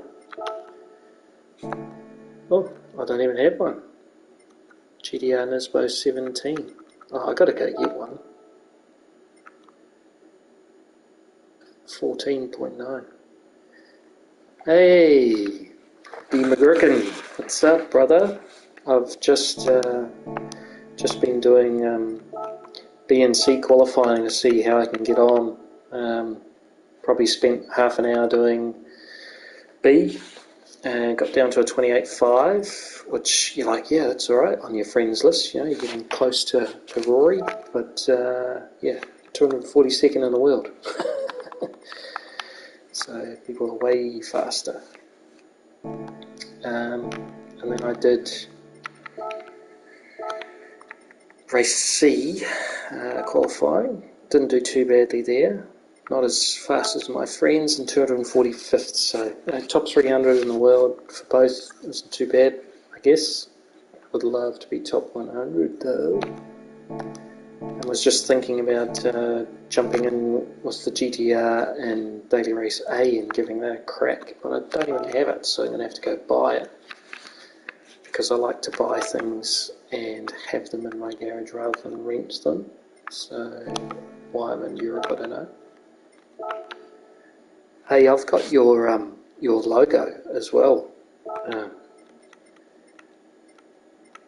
Oh, I don't even have one. GDR Nisbo 17. Oh, I gotta go get one. 14.9. Hey, D McGurkin, what's up, brother? I've just been doing B and C qualifying to see how I can get on. Probably spent half an hour doing B and got down to a 28.5, which you're like, yeah, that's all right on your friends list. You know, you're getting close to Rory, but yeah, 242nd in the world. So people are way faster. And then I did race C qualifying. Didn't do too badly there. not as fast as my friends, and 245th, so top 300 in the world for both isn't too bad, I guess. Would love to be top 100 though. I was just thinking about jumping in with the GTR and Daily Race A and giving that a crack, but I don't even have it, so I'm going to have to go buy it, because I like to buy things and have them in my garage rather than rent them. So why I'm in Europe, I don't know. Hey, I've got your logo as well.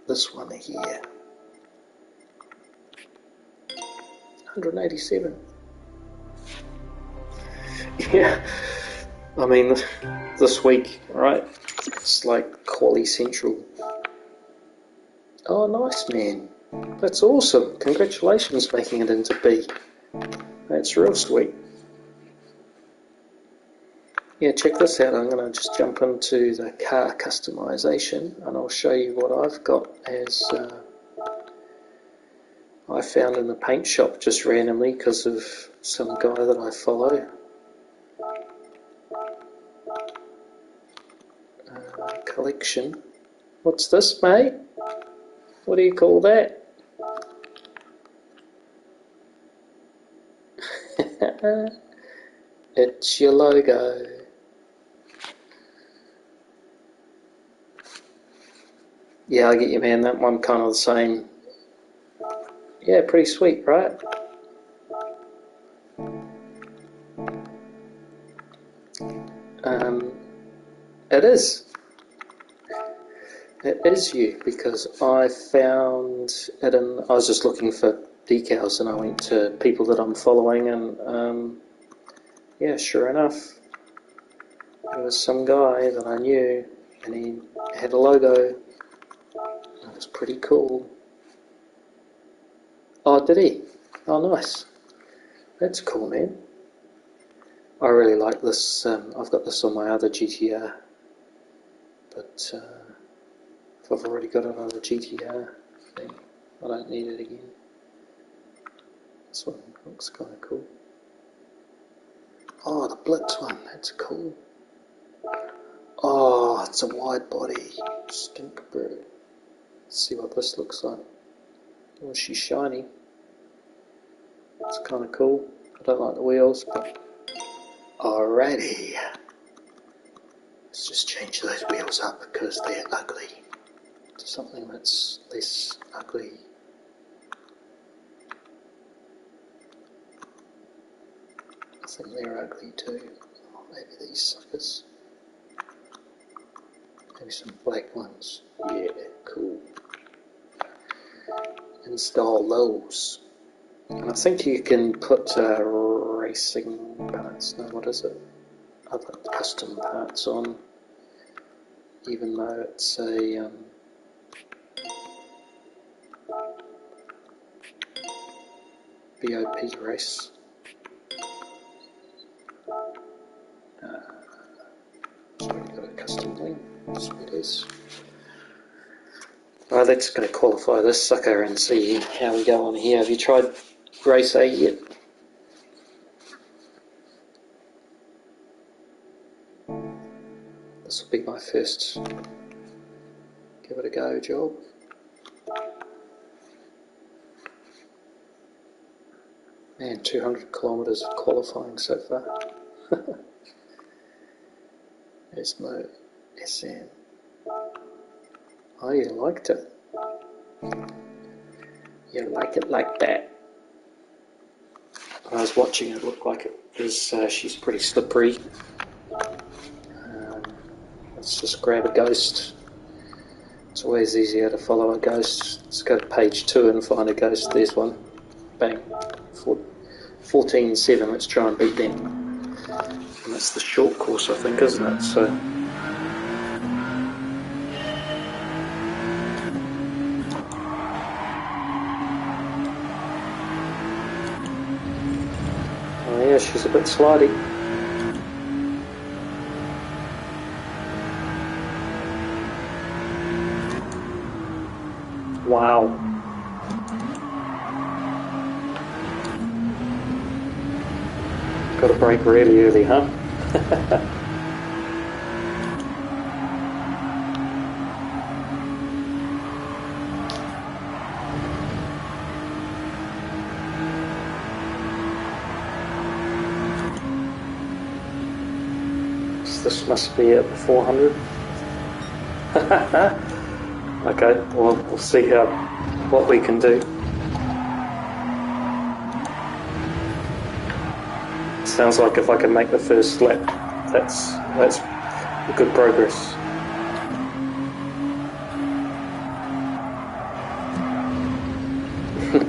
This one here. 187. Yeah, I mean, this week, right? It's like Quali Central. Oh, nice, man. That's awesome. Congratulations making it into B. That's real sweet. Yeah, check this out. I'm going to just jump into the car customization and I'll show you what I've got as I found in the paint shop just randomly because of some guy that I follow. Collection. What's this, mate? What do you call that? It's your logo. Yeah, I get you, man. That one kind of the same. Yeah, pretty sweet, right? It is. It is you, because I found it in. I was just looking for decals and I went to people that I'm following and yeah, sure enough, there was some guy that I knew and he had a logo. It was pretty cool. Oh, did he? Oh, nice. That's cool, man. I really like this. I've got this on my other GTR, but if I've already got another GTR thing, I don't need it again. This one looks kind of cool. Oh, the Blitz one, that's cool. Oh, it's a wide body. Stink bird. Let's see what this looks like. Oh, she's shiny. It's kind of cool. I don't like the wheels, but alrighty. Let's just change those wheels up because they're ugly to something that's less ugly. I think they're ugly too. Oh, maybe these suckers. Maybe some black ones. Yeah, cool. Install those. And I think you can put racing parts, no, what is it? Other custom parts on, even though it's a BOP race. It's already got a custom thing. Sweet is. Right, let's going to qualify this sucker and see how we go on here. Have you tried Race A yet? This will be my first give it a go job. Man, 200 kilometres of qualifying so far. There's no SM. Oh, you liked it. You like it like that. When I was watching it, looked like it was, she's pretty slippery. Let's just grab a ghost. It's always easier to follow a ghost. Let's go to page 2 and find a ghost. There's one. Bang. 14.7. Let's try and beat them. And that's the short course, I think, isn't it? So. Oh yeah, she's a bit slidey. Wow. Got to brake really early, huh? This must be at the 400. Okay, well, we'll see what we can do. Sounds like if I can make the first lap, that's good progress.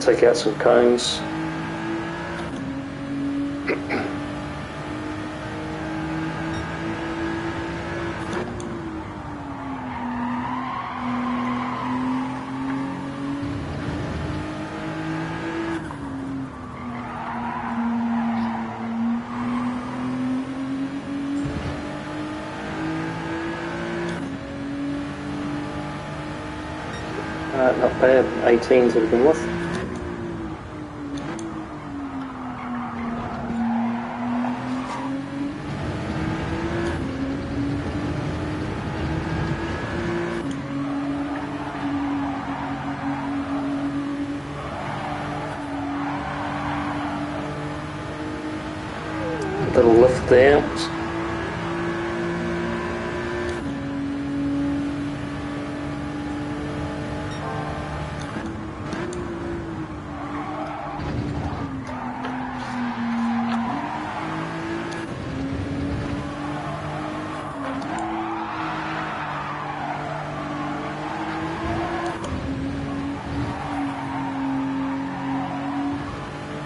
Take out some cones. Not bad, 18 to begin with. A little lift there.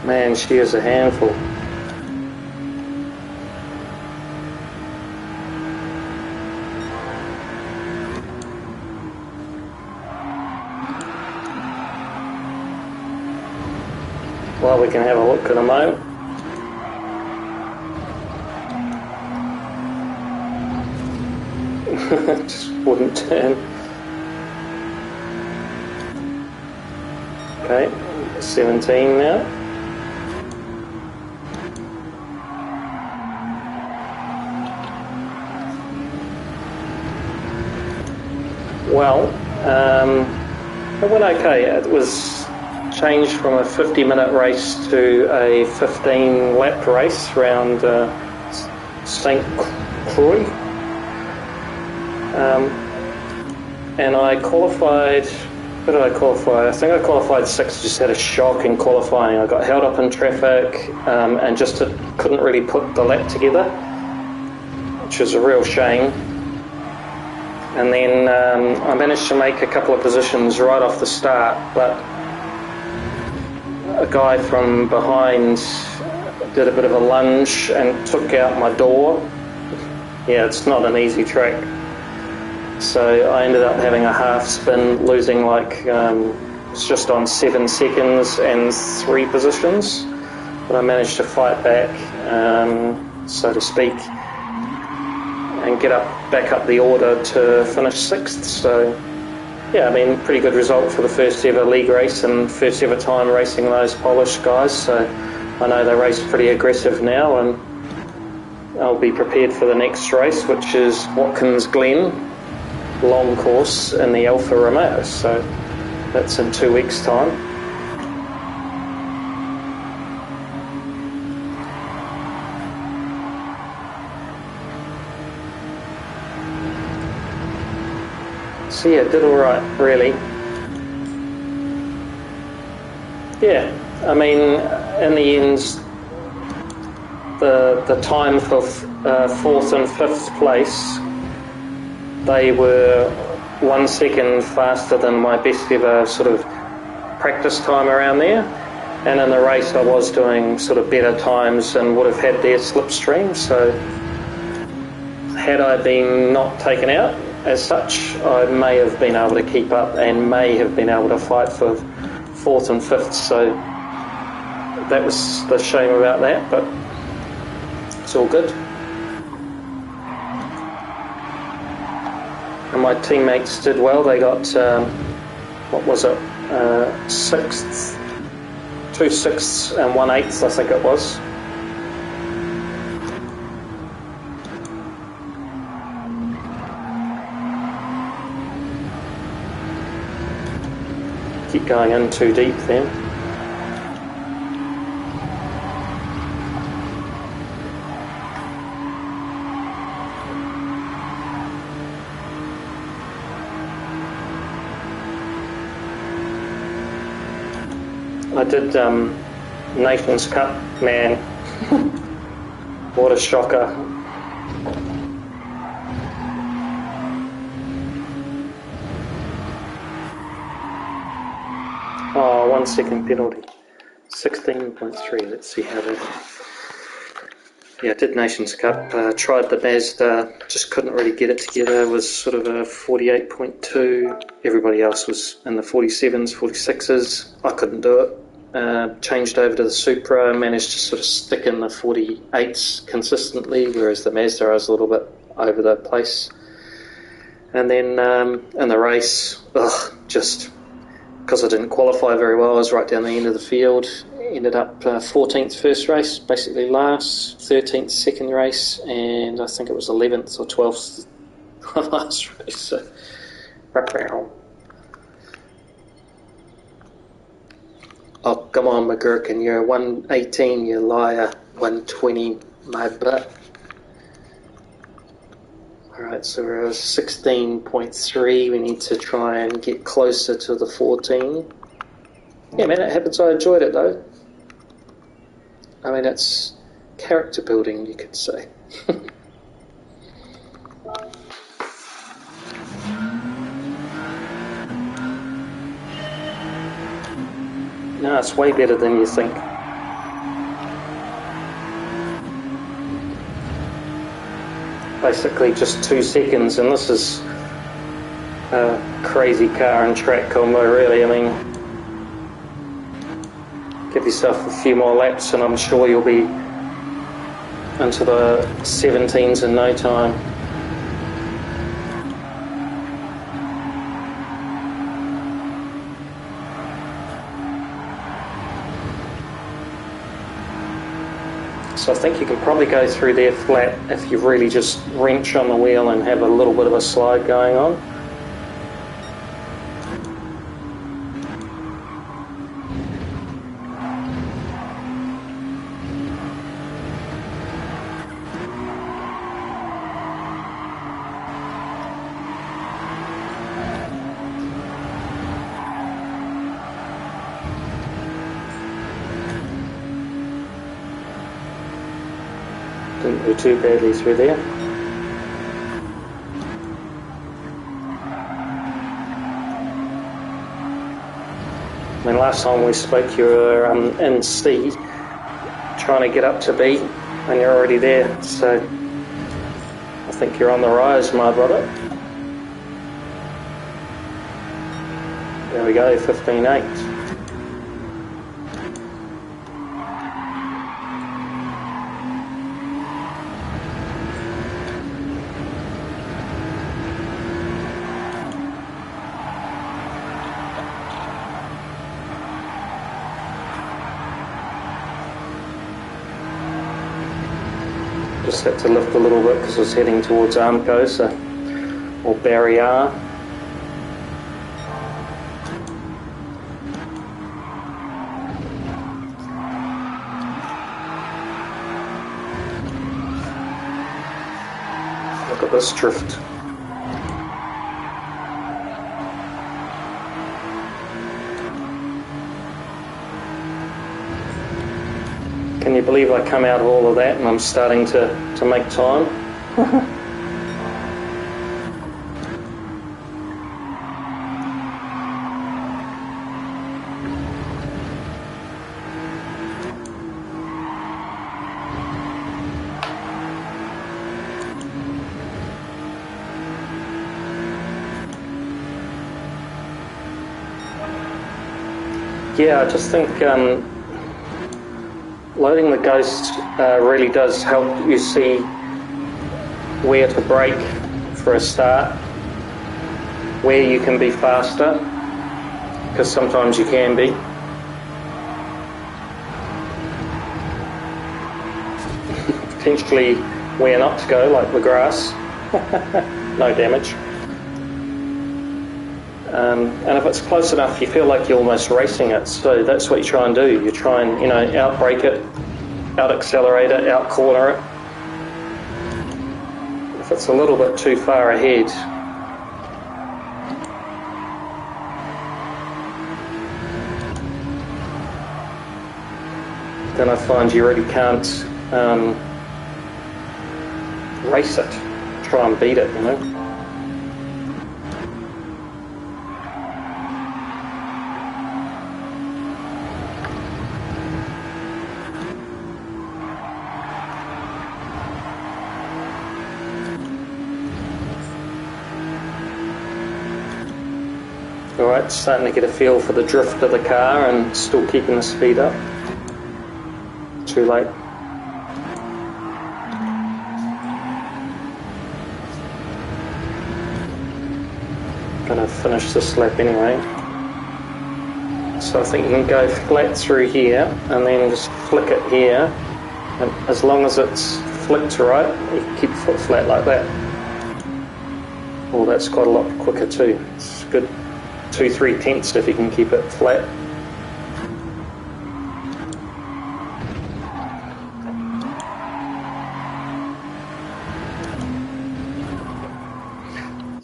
Man, she is a handful. Well, we can have a look in a moment. Just wouldn't turn. Okay, 17 now. Well, it went okay. It was changed from a 50-minute race to a 15-lap race around St. Croix. And I qualified, what did I qualify? I think I qualified 6th, just had a shock in qualifying. I got held up in traffic and just couldn't really put the lap together, which was a real shame. And then I managed to make a couple of positions right off the start, but a guy from behind did a bit of a lunge and took out my door. Yeah, it's not an easy track. So I ended up having a half spin, losing it's just on 7 seconds and 3 positions. But I managed to fight back, so to speak, and get back up the order to finish 6th. So yeah, I mean, pretty good result for the first ever league race and first ever time racing those Polish guys. So I know they race pretty aggressive now, and I'll be prepared for the next race, which is Watkins Glen long course in the Alfa Romeo. So that's in 2 weeks' time. So yeah, did all right, really. Yeah, I mean, in the end, the time for 4th and 5th place, they were 1 second faster than my best ever sort of practice time around there. And in the race, I was doing sort of better times and would have had their slipstream. So had I been not taken out as such, I may have been able to keep up and may have been able to fight for 4th and 5th. So that was the shame about that, but it's all good. And my teammates did well. They got, 6th, 2 6ths and 1 8th, I think it was. keep going in too deep then. I did Nations Cup, man. What a shocker. Oh, 1 second penalty. 16.3, let's see how that... Yeah, I did Nations Cup, tried the Mazda, just couldn't really get it together. It was sort of a 48.2. Everybody else was in the 47s, 46s. I couldn't do it. Changed over to the Supra, managed to sort of stick in the 48s consistently, whereas the Mazda I was a little bit over the place. And then in the race, just because I didn't qualify very well, I was right down the end of the field. Ended up 14th first race, basically last, 13th second race, and I think it was 11th or 12th last race. So, oh, come on, McGurkin, you're 118, you liar. 120, my butt. Alright, so we're at 16.3. We need to try and get closer to the 14. Yeah, man, it happens. I enjoyed it, though. I mean, it's character building, you could say. No, it's way better than you think. Basically just 2 seconds, and this is a crazy car and track combo, really. I mean, give yourself a few more laps and I'm sure you'll be into the 17s in no time. So I think you can probably go through there flat if you really just wrench on the wheel and have a little bit of a slide going on. Didn't do too badly through there. I mean, last time we spoke you were in C, trying to get up to B, and you're already there, so I think you're on the rise, my brother. There we go, 15.8. Just had to lift a little bit because I was heading towards Armco, or Barrier. Look at this drift. Can you believe I come out of all of that and I'm starting to make time? Yeah, I just think loading the Ghost really does help you see where to brake for a start, where you can be faster, because sometimes you can be. Potentially where not to go, like the grass. No damage. And if it's close enough, you feel like you're almost racing it. So that's what you try and do. You try and, you know, out-brake it, out-accelerate it, out-corner it. If it's a little bit too far ahead, then I find you really can't race it. Try and beat it, you know. Alright, starting to get a feel for the drift of the car and still keeping the speed up. Too late. Gonna finish this lap anyway. So I think you can go flat through here and then just flick it here. And as long as it's flicked right, you can keep foot flat like that. Oh, that's quite a lot quicker too. It's good. 2-3 tenths if you can keep it flat.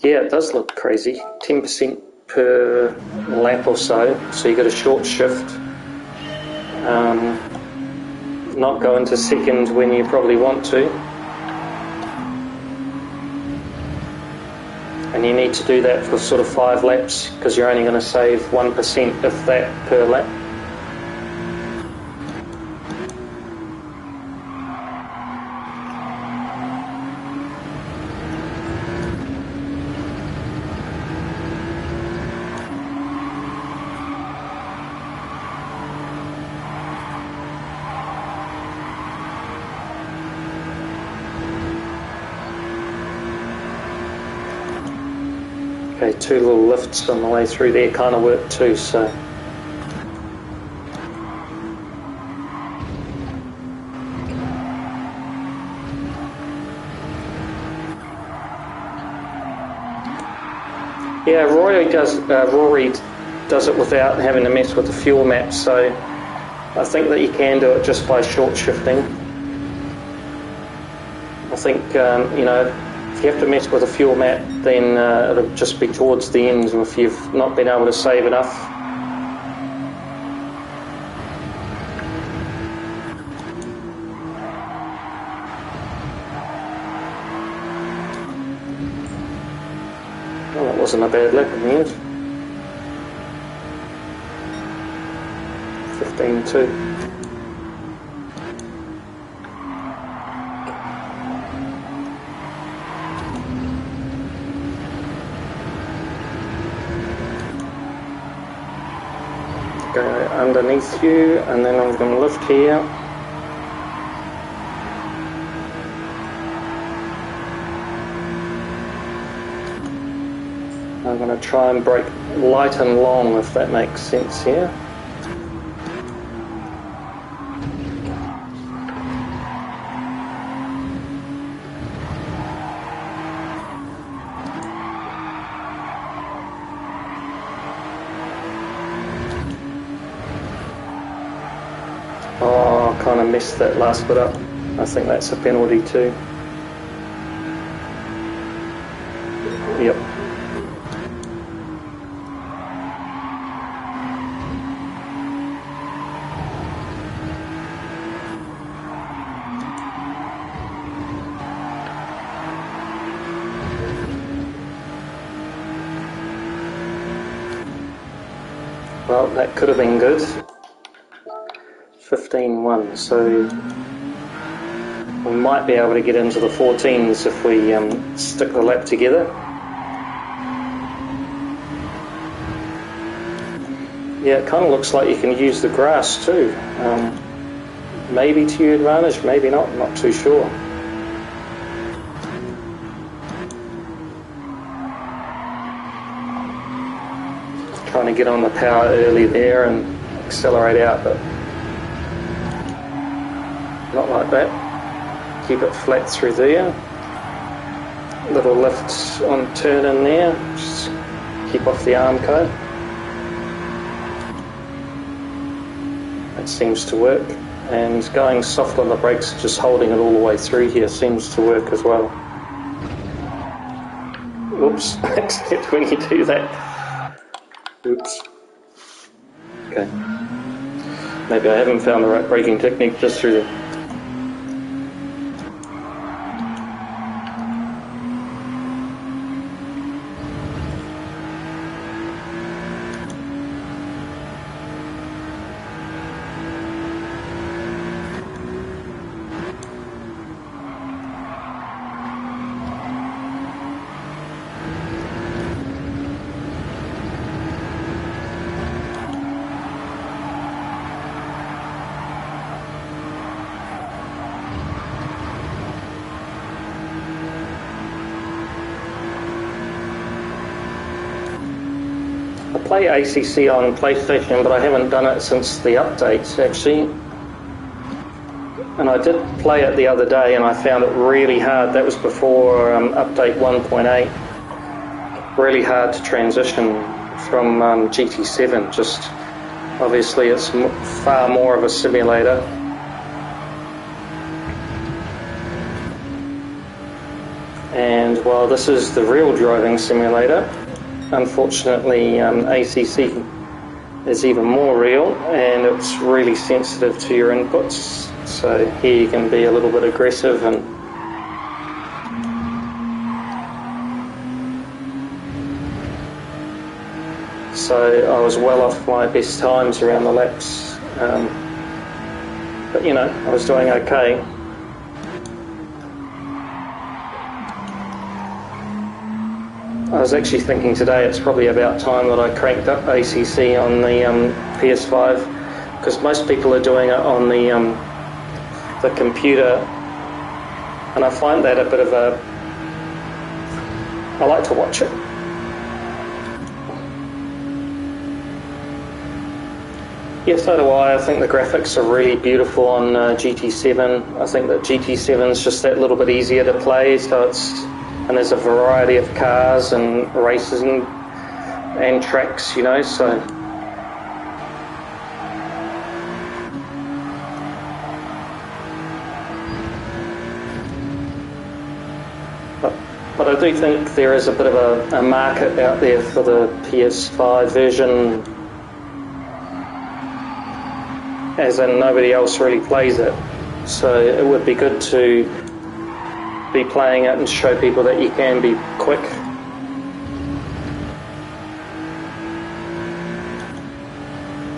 Yeah, it does look crazy. 10% per lap or so. So you get a short shift. Not go into second when you probably want to. And you need to do that for sort of 5 laps because you're only going to save 1% if that per lap. Okay, 2 little lifts on the way through there kind of work too, so. Yeah, Rory does it without having to mess with the fuel map, so I think that you can do it just by short shifting. I think, you know, if you have to mess with a fuel map, then it'll just be towards the end if you've not been able to save enough. Well, that wasn't a bad lap in the end. 15.2. Go underneath you, and then I'm going to lift here. I'm going to try and brake light and long, if that makes sense here. Oh, I kind of messed that last bit up. I think that's a penalty too. Yep. Well, that could have been good. 15.1, so we might be able to get into the 14s if we stick the lap together. Yeah, it kind of looks like you can use the grass too. Maybe to your advantage, maybe not, not too sure. Trying to get on the power early there and accelerate out, but not like that. Keep it flat through there. Little lift on turn in there. Just keep off the arm coat. That seems to work. And going soft on the brakes, just holding it all the way through here seems to work as well. Oops, except when you do that. Oops. Okay. Maybe I haven't found the right braking technique just through there. I play ACC on PlayStation, but I haven't done it since the updates actually. And I did play it the other day and I found it really hard. That was before update 1.8. Really hard to transition from GT7. Just obviously it's far more of a simulator. And while this is the real driving simulator, unfortunately ACC is even more real and it's really sensitive to your inputs. So here you can be a little bit aggressive and so I was well off my best times around the laps, but you know, I was doing okay. I was actually thinking today it's probably about time that I cranked up ACC on the PS5, because most people are doing it on the computer, and I find that a bit of a... I like to watch it. Yeah, so do I. I think the graphics are really beautiful on GT7. I think that GT7 is just that little bit easier to play, so it's... and there's a variety of cars and races and tracks, you know, so... But I do think there is a bit of a market out there for the PS5 version, as in nobody else really plays it. So it would be good to be playing it and show people that you can be quick.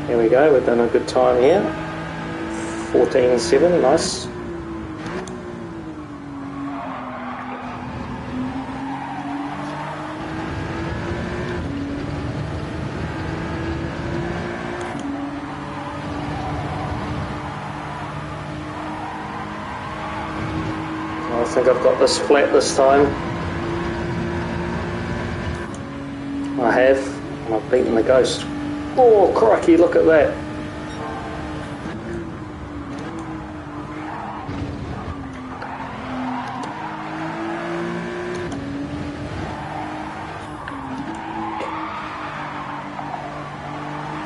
Here we go, we've done a good time here. 14.7, nice. I think I've got this flat this time. I have, and I've beaten the ghost. Oh crikey, look at that.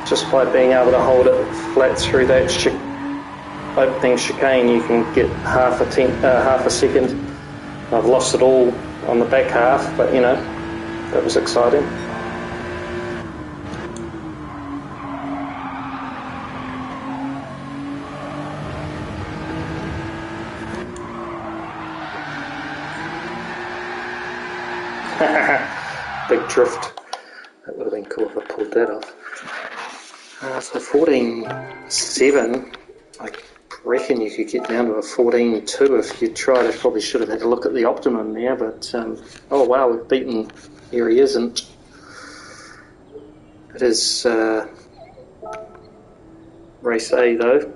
Just by being able to hold it flat through that opening chicane, you can get half a second. I've lost it all on the back half, but you know, that was exciting. Big drift. That would have been cool if I pulled that off. So 14.7, I reckon you could get down to a 14.2 if you tried. I probably should have had a look at the optimum there, but oh wow, we've beaten Here He Isn't. It is race A though.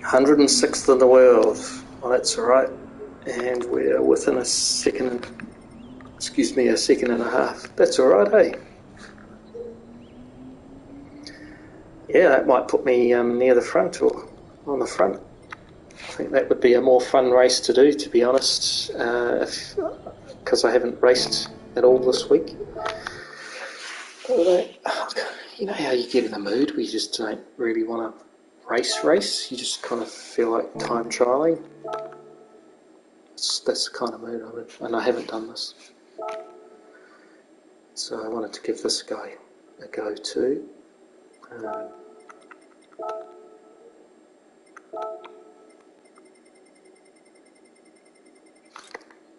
106th in the world. Well, that's alright. And we're within a second and a half. That's alright, eh? Yeah, that might put me near the front or on the front. I think that would be a more fun race to do, to be honest, because I haven't raced at all this week. Although, you know how you get in the mood where you just don't really want to race. You just kind of feel like time trialing. That's the kind of mood I'm in, and I haven't done this. So I wanted to give this guy a go too.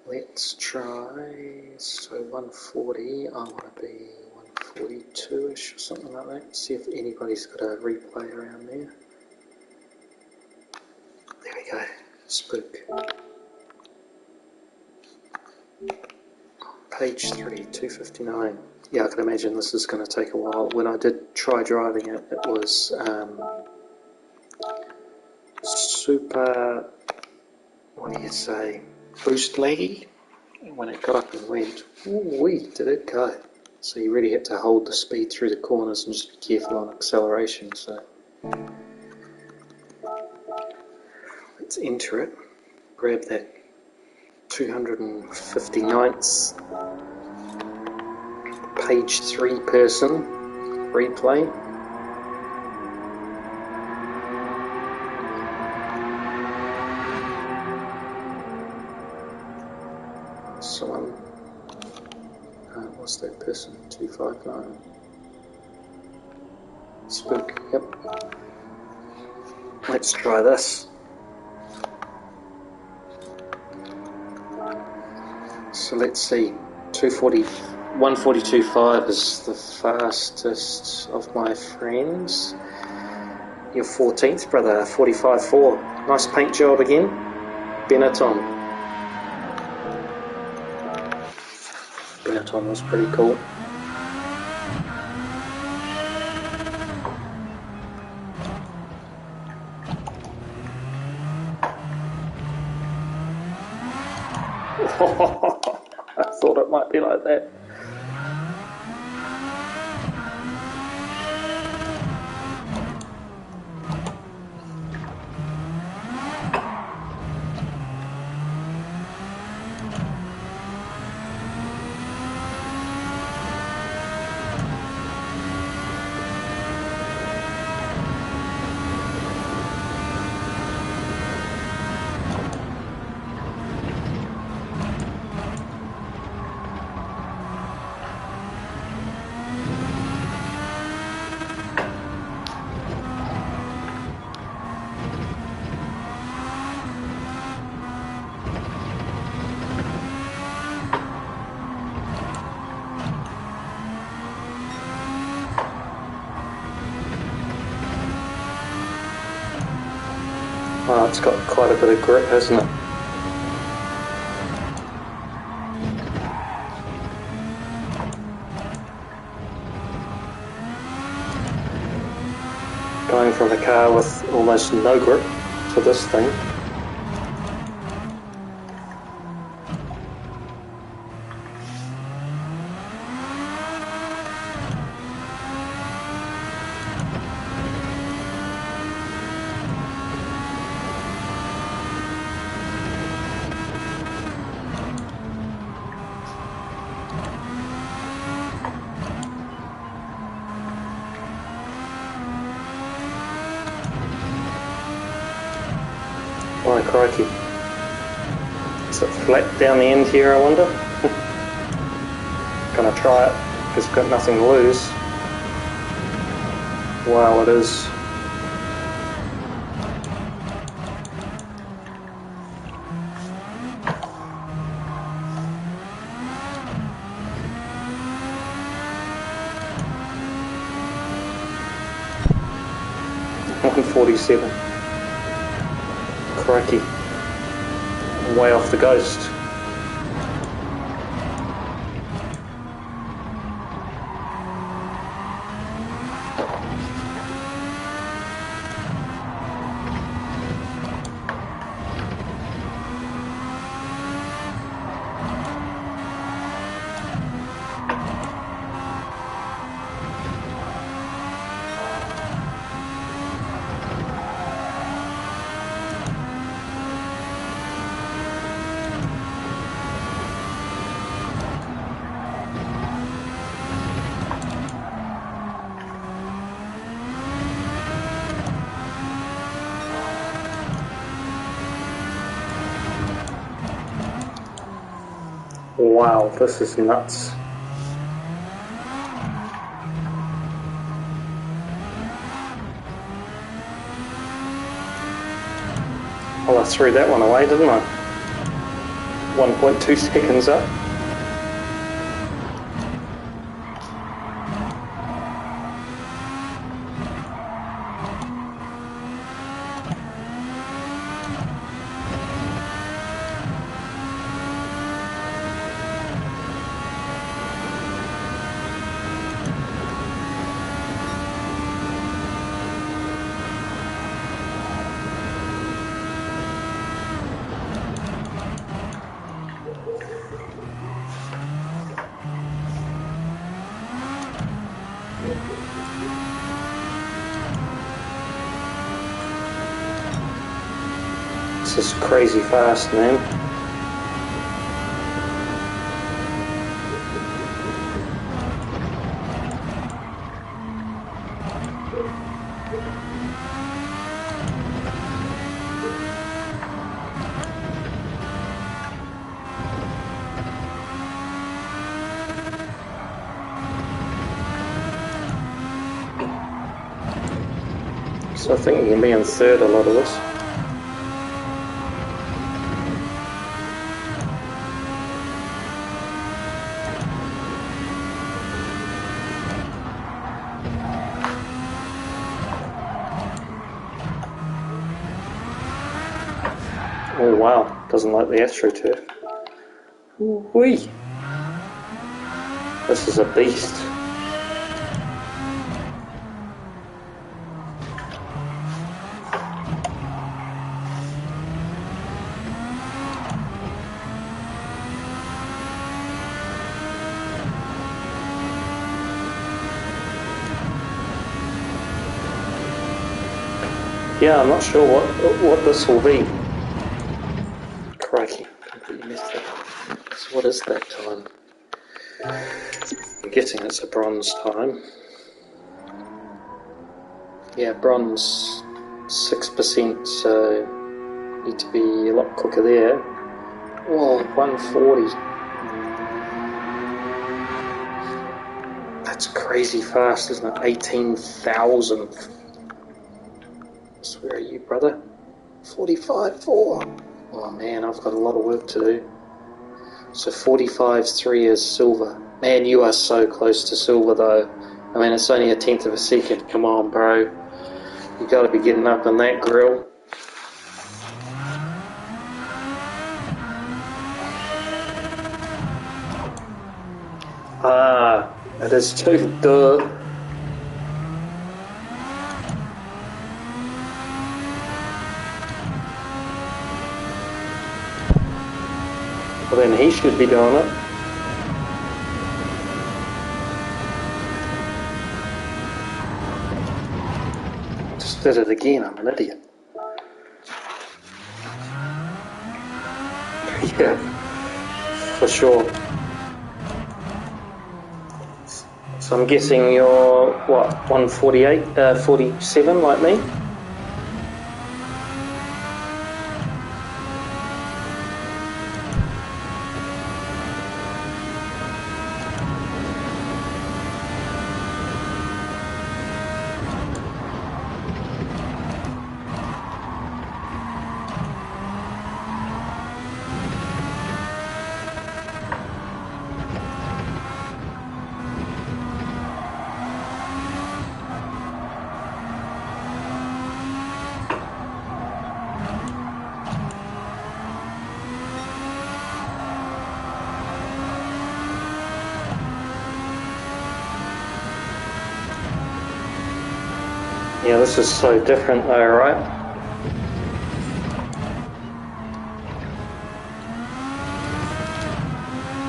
Let's try, so 140, I want to be 142-ish or something like that. See if anybody's got a replay around there. There we go, spook. Page 3, 259. Yeah, I can imagine this is going to take a while. When I did try driving it, it was super, what do you say, boost laggy. When it got up and went, wee, did it go. So you really had to hold the speed through the corners and just be careful on acceleration. So let's enter it. Grab that 259th page 3 person replay. Someone, what's that person? 259. Spook, yep. Let's try this. So let's see, 142.5 is the fastest of my friends. Your 14th, brother, 45.4. Nice paint job again, Benetton. Benetton was pretty cool. I thought it might be like that. Oh, it's got quite a bit of grip, hasn't it? Going from a car with almost no grip to this thing. Oh, crikey. Is it flat down the end here, I wonder? Gonna try it, because I've got nothing to lose. Wow, it is. .147. Crikey. I'm way off the ghost. Wow, this is nuts. Well, I threw that one away, didn't I? 1.2 seconds up. This is crazy fast, man. So I think you can be in third a lot of this. Oh wow, doesn't like the AstroTurf. Whee! This is a beast. Yeah, I'm not sure what this will be. Crikey, completely missed that. So what is that time? I'm guessing it's a bronze time. Yeah, bronze 6%, so need to be a lot quicker there. Whoa, 140. That's crazy fast, isn't it? 18,000th. So where are you, brother? 45.4. Oh man, I've got a lot of work to do. So 45.3 is silver. Man, you are so close to silver though. I mean, it's only 1/10 of a second. Come on, bro. You got to be getting up in that grill. Ah, it is too. Duh. Well, then he should be doing it. Just did it again. I'm an idiot. Yeah, for sure. So I'm guessing you're, what, 148, 47 like me? Yeah, this is so different though, right?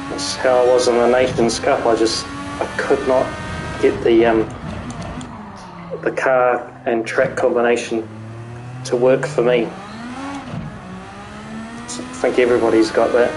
That's how I was in the Nations Cup. I could not get the car and track combination to work for me. So I think everybody's got that.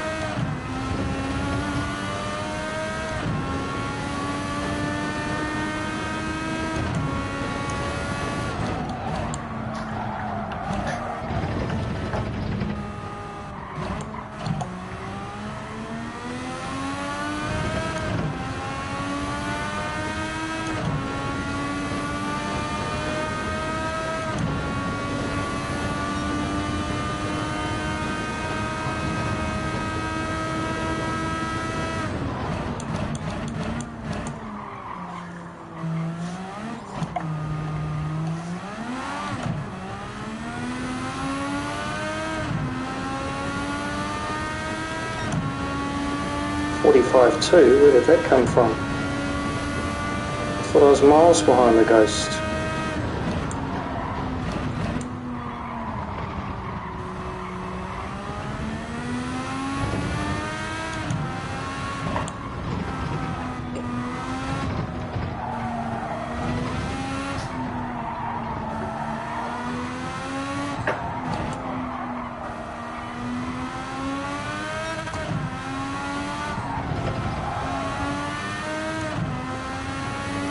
45.2, where did that come from? I thought I was miles behind the Ghost.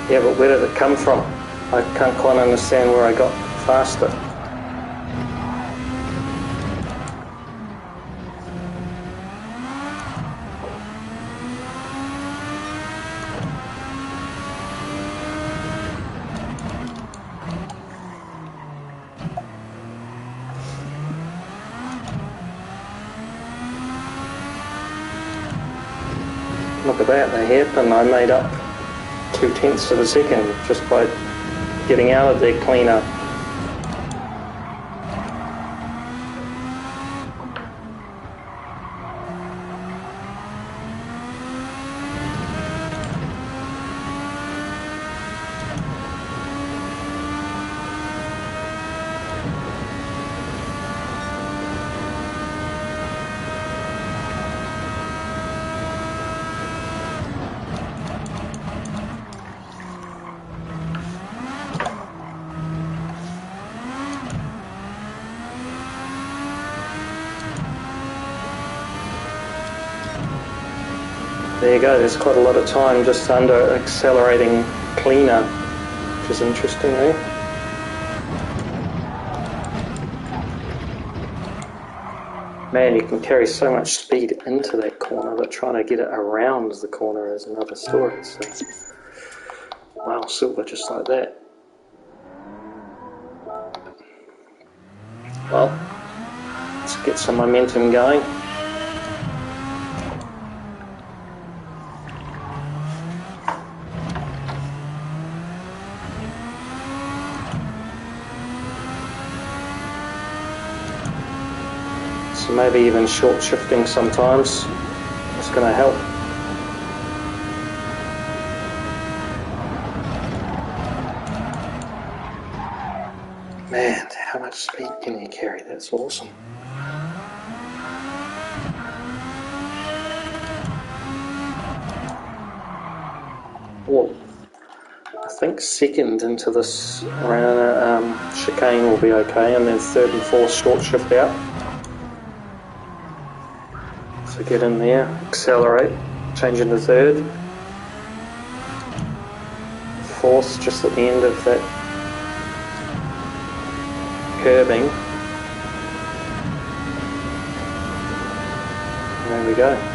Yeah, but where did it come from? I can't quite understand where I got faster. Look at that, the hairpin I made up 0.2 of a second just by getting out of there cleaner. There you go, there's quite a lot of time just under accelerating cleaner, which is interesting, eh? Man, you can carry so much speed into that corner, but trying to get it around the corner is another story. So, wow, silver just like that. Well, let's get some momentum going. So maybe even short shifting sometimes is going to help. Man, how much speed can you carry? That's awesome. Well, I think second into this around chicane will be okay, and then third and fourth short shift out. So get in there, accelerate, change into third. Fourth, just at the end of that curbing. There we go.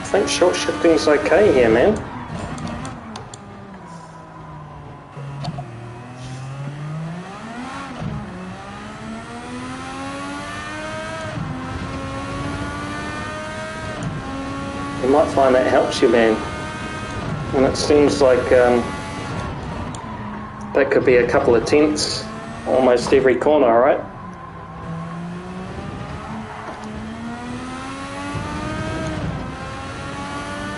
I think short shifting's okay here, man. You might find that helps you, man. And it seems like that could be a couple of tenths almost every corner, right?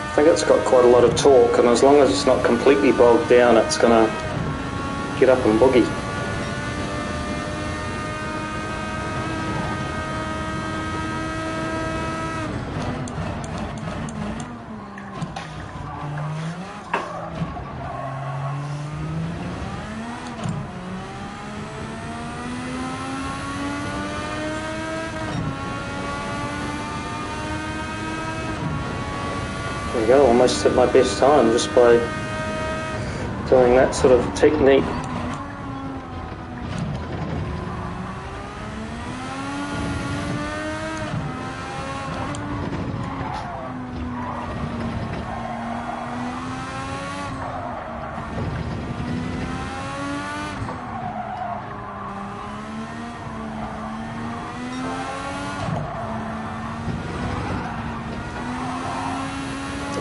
I think it's got quite a lot of torque, and as long as it's not completely bogged down, it's going to get up and boogie. There you go, almost at my best time just by doing that sort of technique.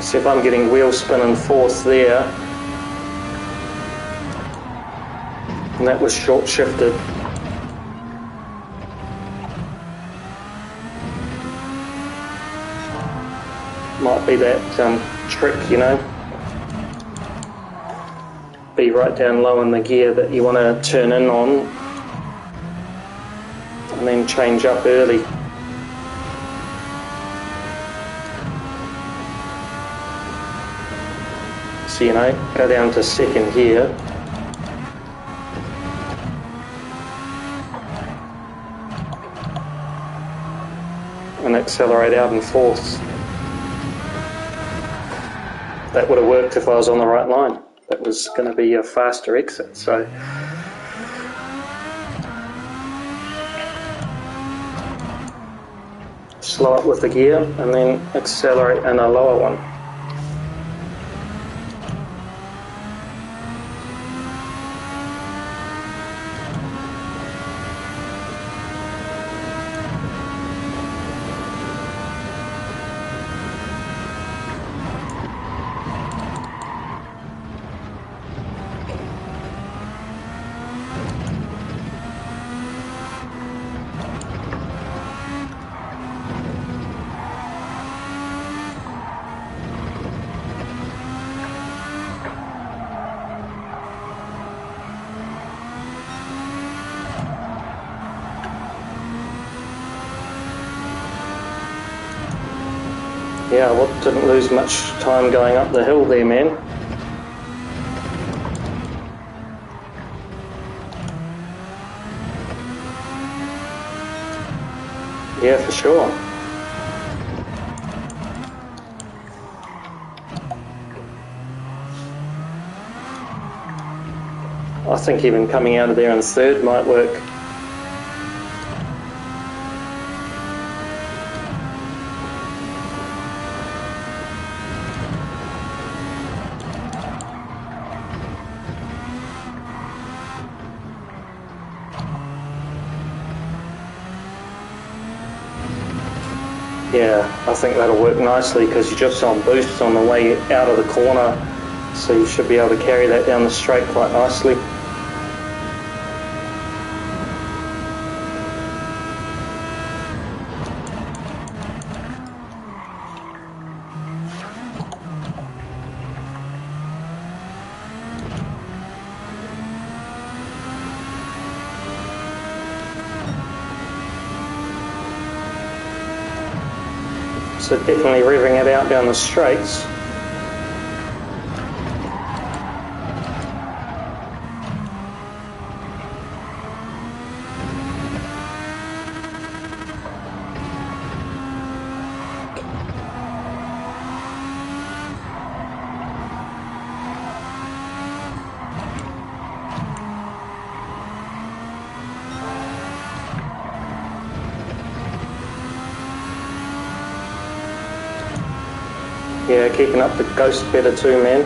See if I'm getting wheel spin in fourth there, and that was short shifted. Might be that trick, you know, be right down low in the gear that you want to turn in on and then change up early. So, you know, go down to second here, and accelerate out in fourth. That would have worked if I was on the right line. That was going to be a faster exit, so slow up with the gear and then accelerate in a lower one. Yeah, well, didn't lose much time going up the hill there, man. Yeah, for sure. I think even coming out of there in third might work. Yeah, I think that'll work nicely because you're just on boost on the way out of the corner, so you should be able to carry that down the straight quite nicely. So definitely revving it out down the straights. Yeah, keeping up the ghost better too, man.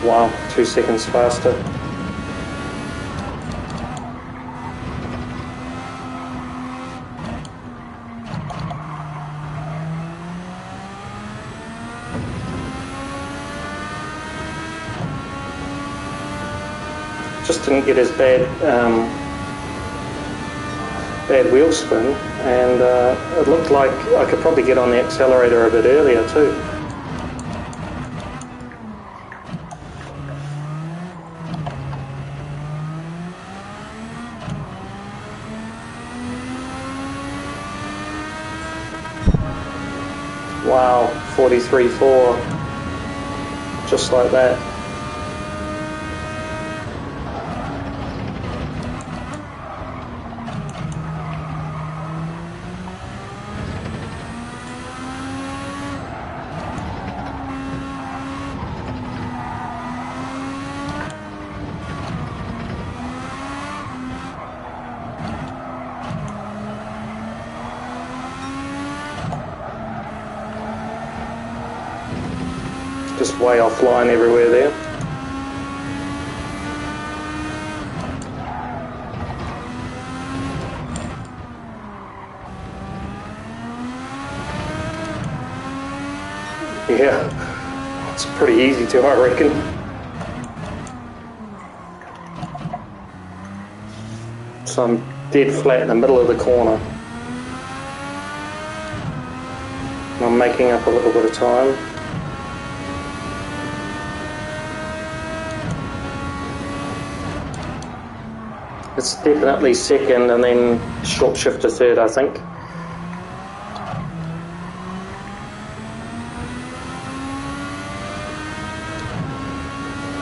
Wow, 2 seconds faster. Just didn't get as bad wheel spin, and it looked like I could probably get on the accelerator a bit earlier too. Wow, 43.4. Just like that. Just way offline everywhere there. Yeah, it's pretty easy to, I reckon. So I'm dead flat in the middle of the corner. I'm making up a little bit of time. It's definitely second and then short shift to third, I think.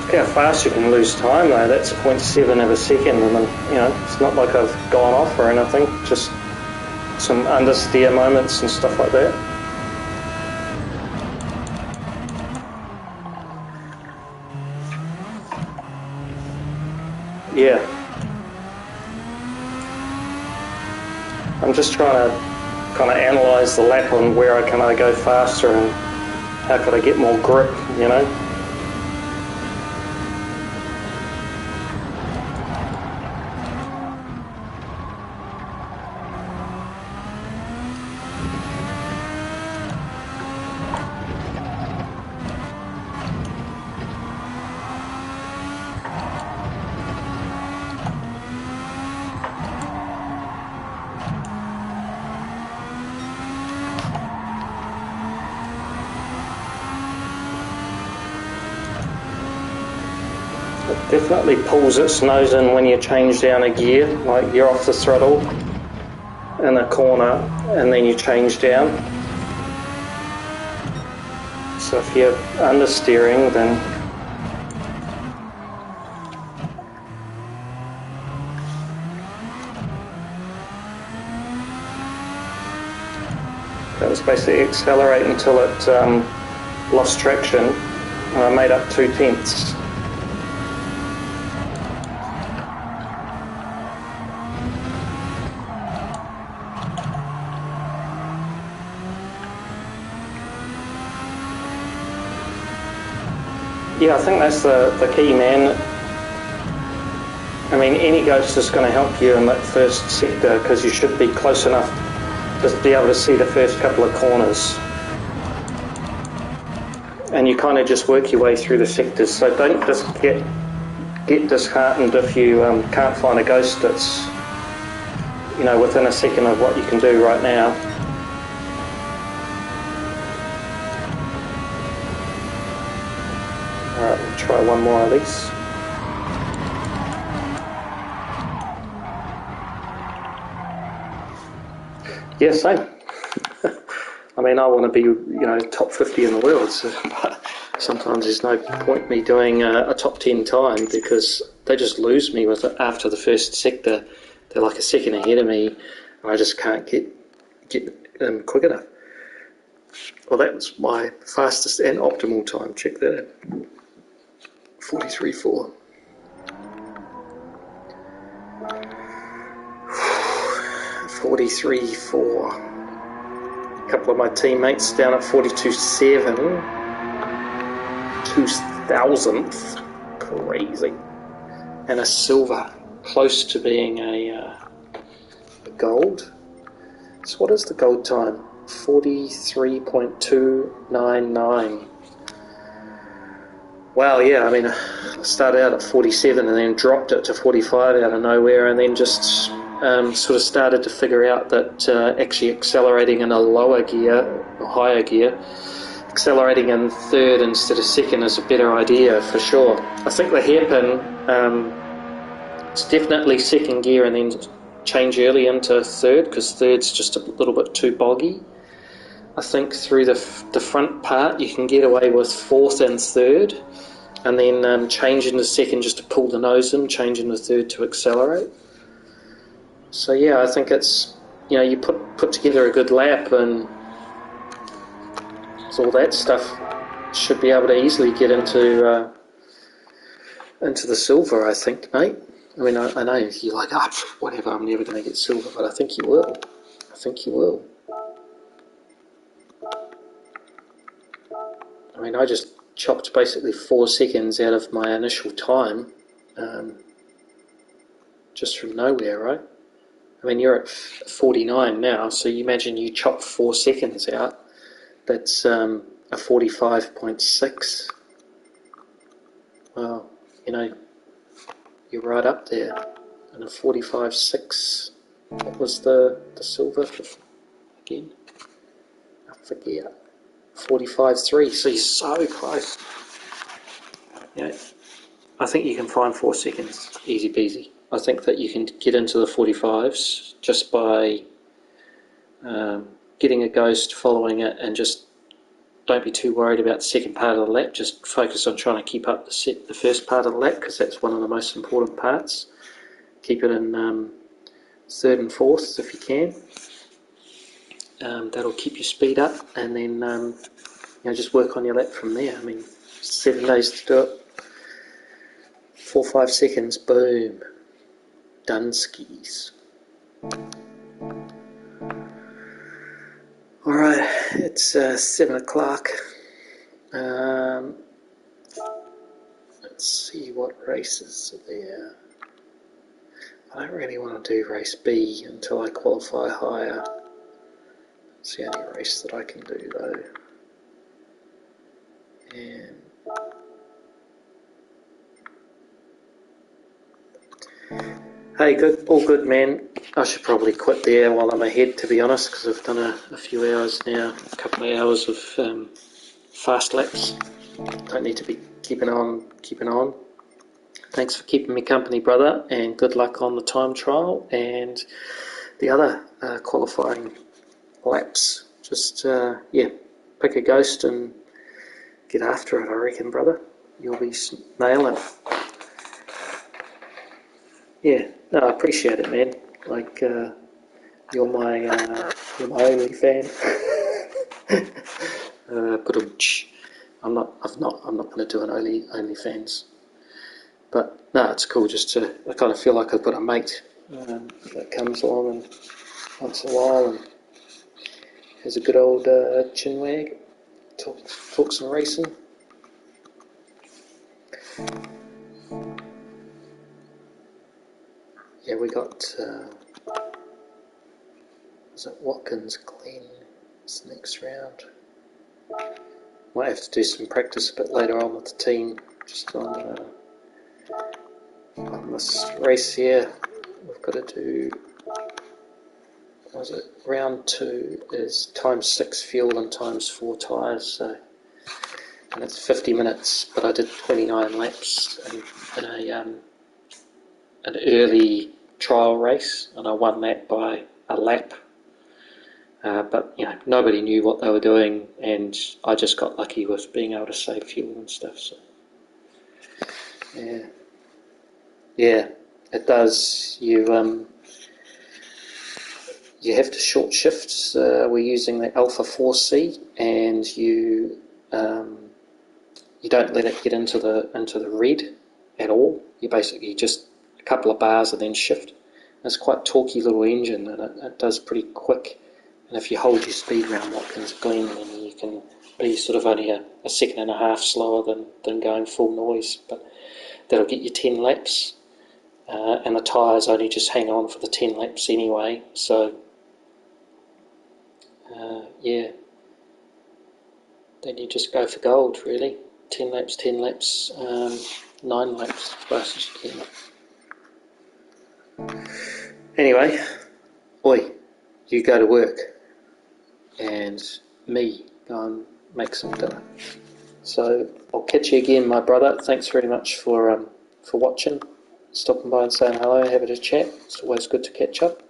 Look how fast you can lose time though. That's 0.7 of a second, and then, you know, it's not like I've gone off or anything, just some understeer moments and stuff like that. Yeah. I'm just trying to kind of analyse the lap on where I go faster and how could I get more grip, you know. It definitely pulls its nose in when you change down a gear, like you're off the throttle in a corner and then you change down. So if you're understeering, then that was basically accelerate until it lost traction, and I made up 0.2. Yeah, I think that's the key, man. I mean, any ghost is going to help you in that first sector because you should be close enough to be able to see the first couple of corners. And you kind of just work your way through the sectors. So don't just get disheartened if you can't find a ghost that's, you know, within a second of what you can do right now. Alright, we'll try one more of these. Yeah, same. I mean, I want to be, you know, top 50 in the world, so, but sometimes there's no point me doing a top 10 time because they just lose me with it after the first sector. They're like a second ahead of me, and I just can't get them quick enough. Well, that was my fastest and optimal time. Check that out. 43.4. 43.4. A couple of my teammates down at 42.7. 2,000th. Crazy. And a silver. Close to being a gold. So what is the gold time? 43.299. Wow, yeah, I mean, I started out at 47 and then dropped it to 45 out of nowhere, and then just sort of started to figure out that actually accelerating in a lower gear, or higher gear, accelerating in third instead of second is a better idea for sure. I think the hairpin, it's definitely second gear and then change early into third, because third's just a little bit too boggy. I think through the front part you can get away with fourth and third, and then change in the second just to pull the nose in, change in the third to accelerate. So yeah, I think it's, you put together a good lap, and all that stuff should be able to easily get into the silver, I think, mate. I mean, I know you're like, whatever, I'm never going to get silver, but I think you will. I think you will. I mean, I just chopped basically 4 seconds out of my initial time, just from nowhere, right? I mean, you're at 49 now, so you imagine you chop 4 seconds out. That's a 45.6. Well, you're right up there. And a 45.6. What was the silver again? I forget. 45.3. So you're so close. Yeah, I think you can find 4 seconds, easy peasy. I think that you can get into the 45s just by getting a ghost, following it, and just don't be too worried about the second part of the lap. Just focus on trying to keep up the first part of the lap, because that's one of the most important parts. Keep it in third and fourth if you can. That'll keep your speed up, and then just work on your lap from there. I mean, 7 days to do it. 4 or 5 seconds, boom, done skis. Alright, it's 7 o'clock. Let's see what races are there. I don't really want to do race B until I qualify higher. It's the only race that I can do though. And hey, good, all good, man. I should probably quit there while I'm ahead, to be honest, because I've done a few hours now, a couple of hours of fast laps. Don't need to be keeping on. Thanks for keeping me company, brother, and good luck on the time trial and the other qualifying laps. Just, pick a ghost and get after it, I reckon, brother. You'll be nailing it. Yeah, no, I appreciate it, man. Like, you're my only fan. But I'm not going to do an OnlyFans. But no, it's cool just I kind of feel like I've got a mate that comes along and once in a while and has a good old chinwag, talk some racing. Yeah, we got, was it Watkins Glen? It's the next round. Might have to do some practice a bit later on with the team, just on this race here. We've got to do, was it round 2 is times 6 fuel and times 4 tyres, so, and it's 50 minutes, but I did 29 laps in an early trial race, and I won that by a lap. But nobody knew what they were doing, and I just got lucky with being able to save fuel and stuff. So yeah, it does. You have to short shift. We're using the Alpha 4C, and you don't let it get into the red at all. You basically just a couple of bars and then shift. It's quite a torquey little engine, and it does pretty quick. And if you hold your speed around Watkins Glen, then you can be sort of only a second and a half slower than going full noise. But that'll get you 10 laps, and the tyres only just hang on for the 10 laps anyway. So then you just go for gold, really. 10 laps, 9 laps, as fast as you can. Anyway, you go to work, and me go and make some dinner. So I'll catch you again, my brother. Thanks very much for watching, stopping by and saying hello, having a chat. It's always good to catch up.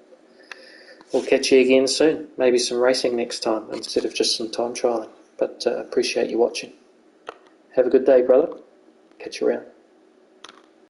we'll catch you again soon. Maybe some racing next time instead of just some time trialling. But appreciate you watching. Have a good day, brother. Catch you around.